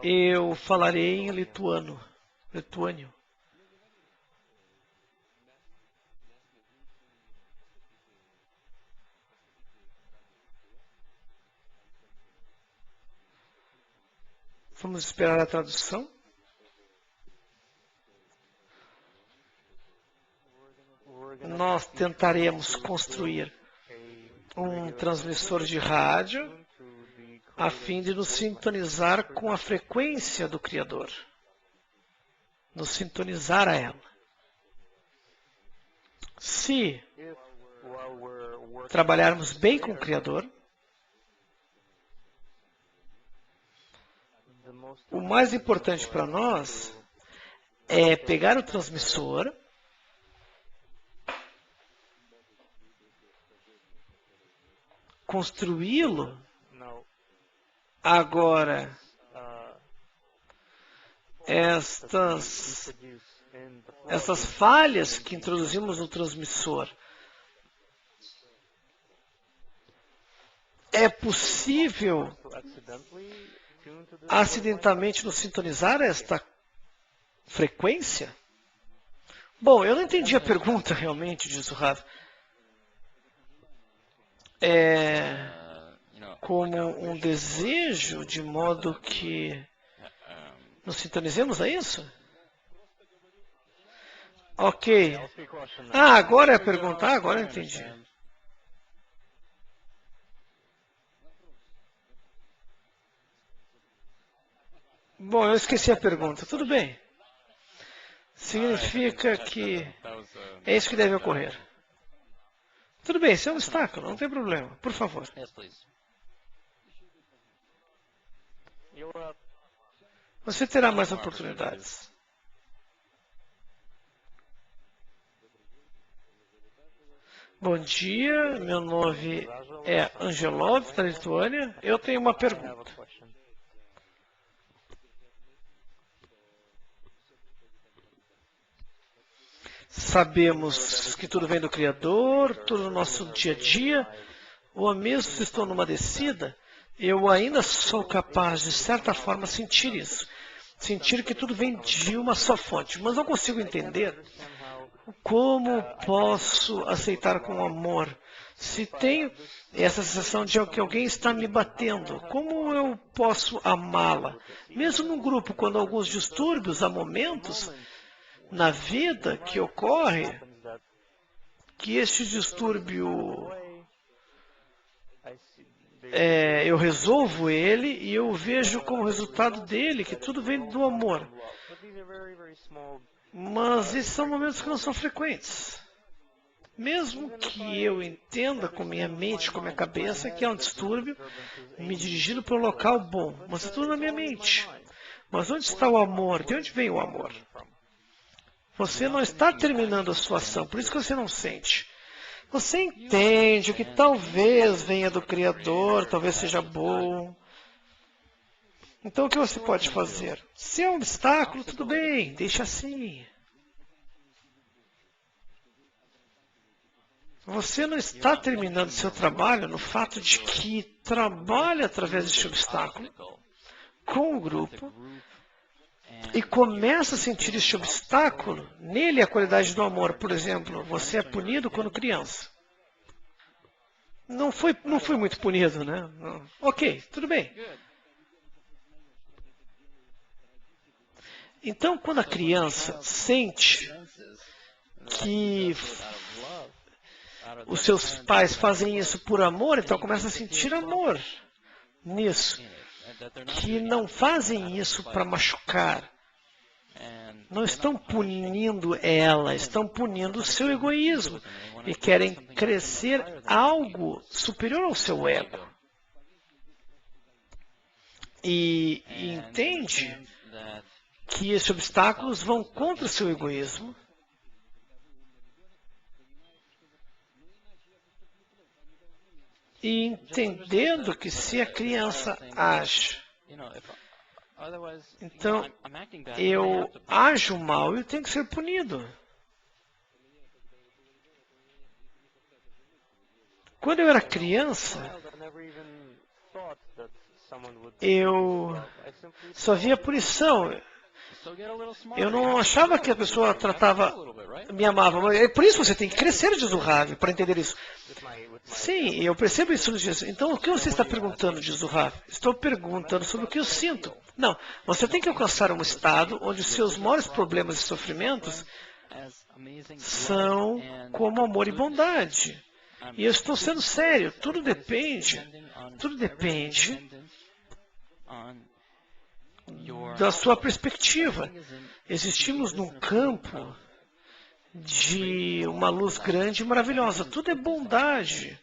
Eu falarei em lituano. Lituânio. Vamos esperar a tradução. Nós tentaremos construir um transmissor de rádio a fim de nos sintonizar com a frequência do Criador. Nos sintonizar a ela. Se trabalharmos bem com o Criador, o mais importante para nós é pegar o transmissor, construí-lo. Agora, estas falhas que introduzimos no transmissor, é possível acidentalmente nos sintonizar a esta frequência? Bom, eu não entendi a pergunta realmente, diz o Rav. Como um desejo de modo que nos sintonizemos a isso? Ok. Agora é a pergunta. Agora eu entendi. Bom, eu esqueci a pergunta. Tudo bem. Significa que é isso que deve ocorrer. Tudo bem, isso é um obstáculo, não tem problema. Por favor. Você terá mais oportunidades. Bom dia, meu nome é Angelov, da Lituânia. Eu tenho uma pergunta. Sabemos que tudo vem do Criador, tudo no nosso dia a dia, ou mesmo se estou numa descida, eu ainda sou capaz de certa forma sentir isso. Sentir que tudo vem de uma só fonte, mas não consigo entender como posso aceitar com amor se tenho essa sensação de que alguém está me batendo. Como eu posso amá-la? Mesmo num grupo, quando há alguns distúrbios, há momentos na vida que ocorre que este distúrbio eu resolvo ele e eu vejo como resultado dele que tudo vem do amor. Mas esses são momentos que não são frequentes. Mesmo que eu entenda com minha mente, com minha cabeça, que é um distúrbio me dirigindo para um local bom, mas é tudo na minha mente. Mas onde está o amor? De onde vem o amor? Você não está terminando a sua ação, por isso que você não sente. Você entende que talvez venha do Criador, talvez seja bom. Então o que você pode fazer? Se é um obstáculo, tudo bem, deixa assim. Você não está terminando seu trabalho no fato de que trabalha através deste obstáculo com o grupo e começa a sentir este obstáculo, nele a qualidade do amor. Por exemplo, você é punido quando criança. Não foi muito punido, né? Ok, tudo bem. Então, quando a criança sente que os seus pais fazem isso por amor, então começa a sentir amor nisso. Que não fazem isso para machucar. Não estão punindo ela, estão punindo o seu egoísmo. E querem crescer algo superior ao seu ego. E entende que esses obstáculos vão contra o seu egoísmo. E entendendo que se a criança age, então eu ajo mal e eu tenho que ser punido. Quando eu era criança, eu só via punição. Eu não achava que a pessoa me amava. Mas é por isso que você tem que crescer, diz o Rav, para entender isso. Sim, eu percebo isso nos dias. Então, o que você está perguntando, diz o Rav? Estou perguntando sobre o que eu sinto. Não, você tem que alcançar um estado onde os seus maiores problemas e sofrimentos são como amor e bondade. E eu estou sendo sério, tudo depende da sua perspectiva. Existimos num campo de uma luz grande e maravilhosa. Tudo é bondade.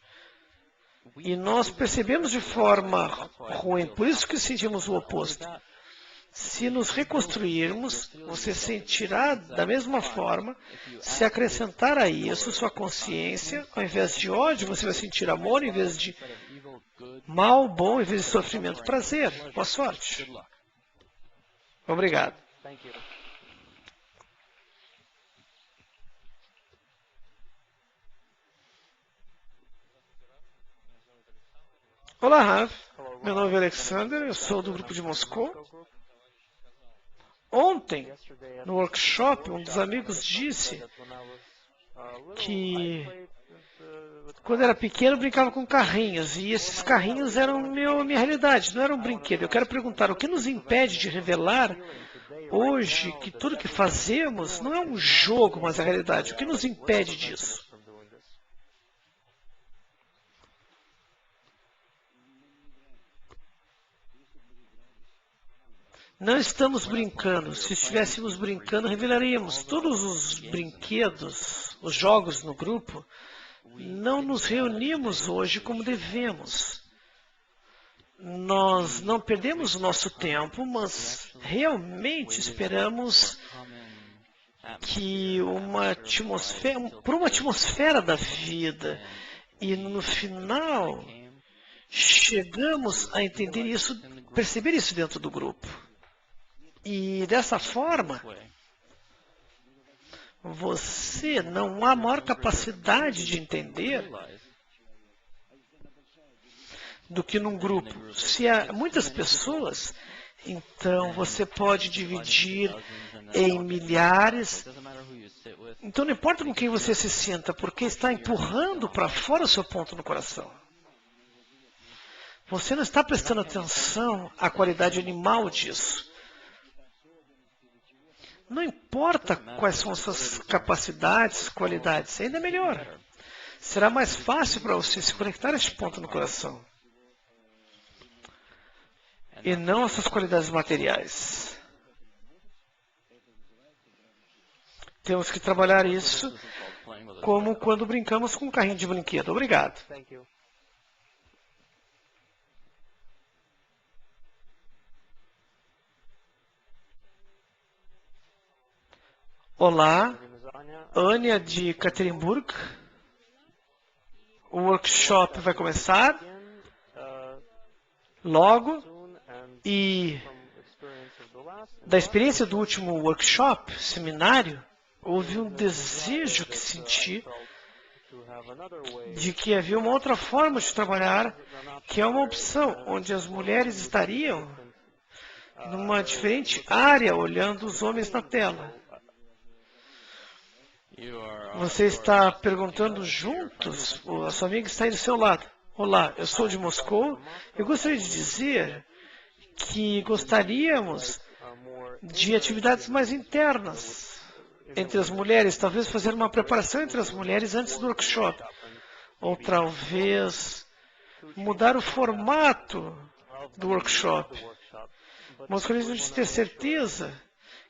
E nós percebemos de forma ruim, por isso que sentimos o oposto. Se nos reconstruirmos, você sentirá da mesma forma. Se acrescentar a isso sua consciência, ao invés de ódio, você vai sentir amor, em vez de mal, bom, em vez de sofrimento, prazer. Boa sorte. Obrigado. Olá, Rav. Meu nome é Alexander, eu sou do grupo de Moscou. Ontem, no workshop, um dos amigos disse que quando era pequeno brincava com carrinhos, e esses carrinhos eram minha realidade, não era um brinquedo. Eu quero perguntar, o que nos impede de revelar hoje que tudo que fazemos não é um jogo, mas a realidade? O que nos impede disso? Não estamos brincando. Se estivéssemos brincando, revelaríamos. Todos os brinquedos, os jogos no grupo, não nos reunimos hoje como devemos. Nós não perdemos o nosso tempo, mas realmente esperamos que por uma atmosfera da vida, e no final chegamos a entender isso, perceber isso dentro do grupo. E dessa forma, você não há maior capacidade de entender do que num grupo. Se há muitas pessoas, então você pode dividir em milhares. Então não importa com quem você se senta, porque está empurrando para fora o seu ponto no coração. Você não está prestando atenção à qualidade animal disso. Não importa quais são as suas capacidades, qualidades, ainda melhor. Será mais fácil para você se conectar a este ponto no coração. E não as suas qualidades materiais. Temos que trabalhar isso como quando brincamos com um carrinho de brinquedo. Obrigado. Olá, Ania de Katerinburg. O workshop vai começar logo. E da experiência do último workshop, seminário, houve um desejo que senti de que havia uma outra forma de trabalhar, que é uma opção onde as mulheres estariam numa diferente área olhando os homens na tela. Você está perguntando juntos, a sua amiga está aí do seu lado. Olá, eu sou de Moscou. Eu gostaria de dizer que gostaríamos de atividades mais internas entre as mulheres, talvez fazer uma preparação entre as mulheres antes do workshop, ou talvez mudar o formato do workshop. Nós queríamos ter certeza,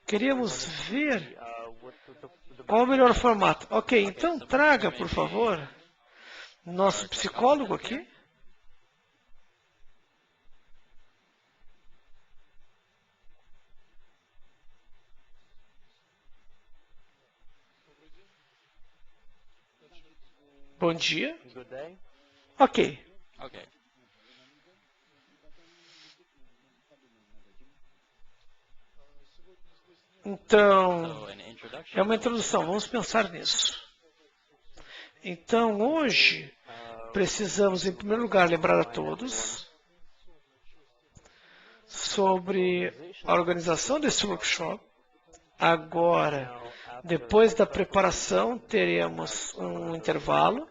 queríamos ver qual o melhor formato. Ok, então traga, por favor, nosso psicólogo aqui. Bom dia. Ok. Então, é uma introdução, vamos pensar nisso. Então, hoje, precisamos, em primeiro lugar, lembrar a todos sobre a organização desse workshop. Agora, depois da preparação, teremos um intervalo.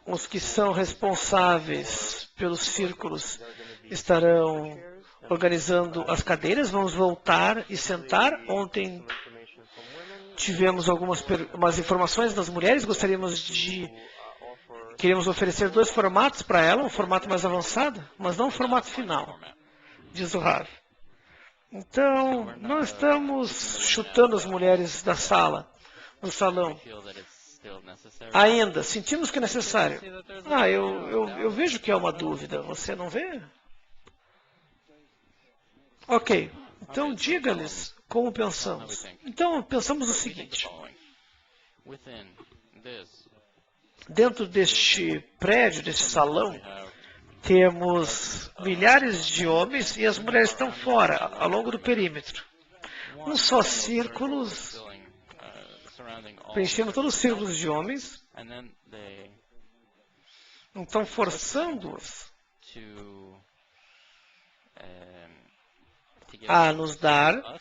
Os que são responsáveis pelos círculos estarão organizando as cadeiras. Vamos voltar e sentar. Ontem tivemos algumas informações das mulheres. Queríamos oferecer 2 formatos para ela, um formato mais avançado, mas não um formato final, diz o Rav. Então, não estamos chutando as mulheres da sala, do salão. Ainda, sentimos que é necessário. Eu vejo que é uma dúvida, você não vê? Ok, então diga-lhes como pensamos. Então, pensamos o seguinte. Dentro deste prédio, deste salão, temos milhares de homens e as mulheres estão fora, ao longo do perímetro. Um só círculo, preenchendo todos os círculos de homens. Então, forçando-os a nos dar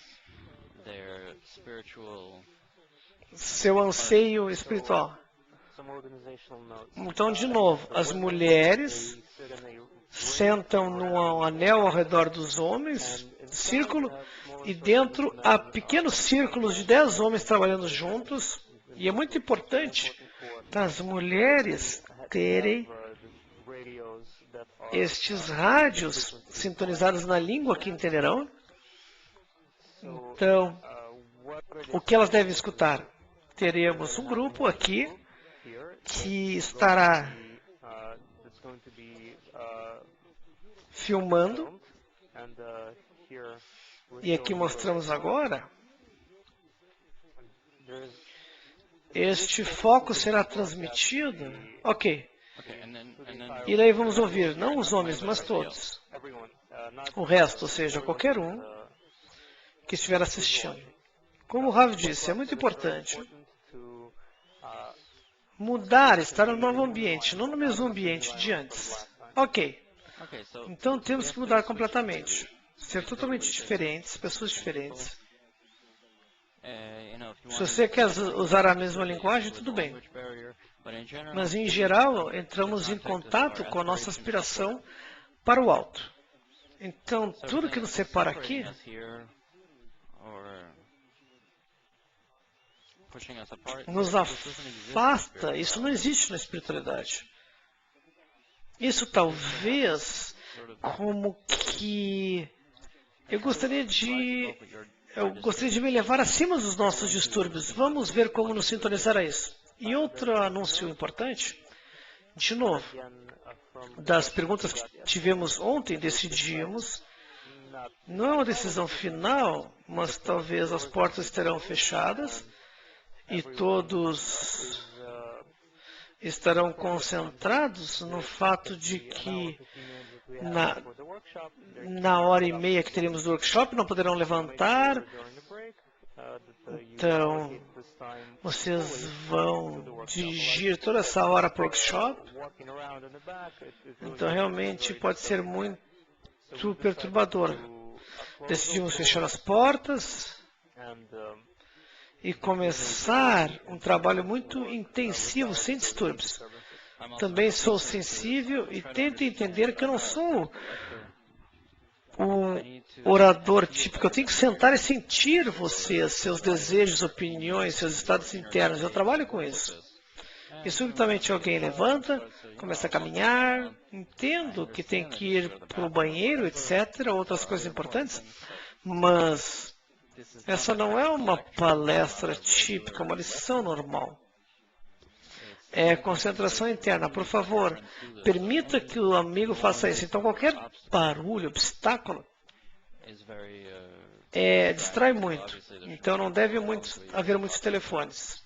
seu anseio espiritual. Então, de novo, as mulheres sentam num anel ao redor dos homens, círculo, e dentro há pequenos círculos de 10 homens trabalhando juntos. E é muito importante as mulheres terem estes rádios sintonizados na língua que entenderão. Então, o que elas devem escutar? Teremos um grupo aqui que estará filmando. E aqui mostramos agora. Este foco será transmitido. Ok. E daí vamos ouvir, não os homens, mas todos. O resto, ou seja, qualquer um que estiver assistindo. Como o Rav disse, é muito importante mudar, estar no novo ambiente, não no mesmo ambiente de antes. Ok. Então temos que mudar completamente. Ser totalmente diferentes, pessoas diferentes. Se você quer usar a mesma linguagem, tudo bem. Mas, em geral, entramos em contato com a nossa aspiração para o alto. Então, tudo que nos separa aqui nos afasta. Isso não existe na espiritualidade. Isso talvez como que eu gostaria de me levar acima dos nossos distúrbios. Vamos ver como nos sintonizar a isso. E outro anúncio importante, de novo, das perguntas que tivemos ontem, decidimos, não é uma decisão final, mas talvez as portas estarão fechadas e todos estarão concentrados no fato de que na hora e meia que teríamos do workshop não poderão levantar. Então, vocês vão dirigir toda essa hora para o workshop. Então, realmente pode ser muito perturbador. Decidimos fechar as portas e começar um trabalho muito intensivo, sem distúrbios. Também sou sensível e tento entender que eu não sou um orador típico. Eu tenho que sentar e sentir vocês, seus desejos, opiniões, seus estados internos. Eu trabalho com isso. E subitamente alguém levanta, começa a caminhar, entendo que tem que ir para o banheiro, etc., outras coisas importantes, mas essa não é uma palestra típica, uma lição normal. É concentração interna. Por favor, permita que o amigo faça isso. Então, qualquer barulho, obstáculo, distrai muito. Então, não deve haver muitos telefones.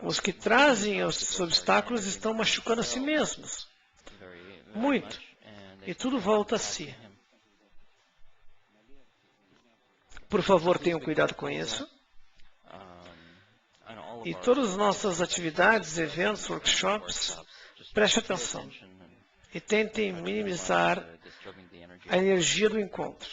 Os que trazem os obstáculos estão machucando a si mesmos. Muito. E tudo volta a si. Por favor, tenham cuidado com isso. E todas as nossas atividades, eventos, workshops, preste atenção e tentem minimizar a energia do encontro.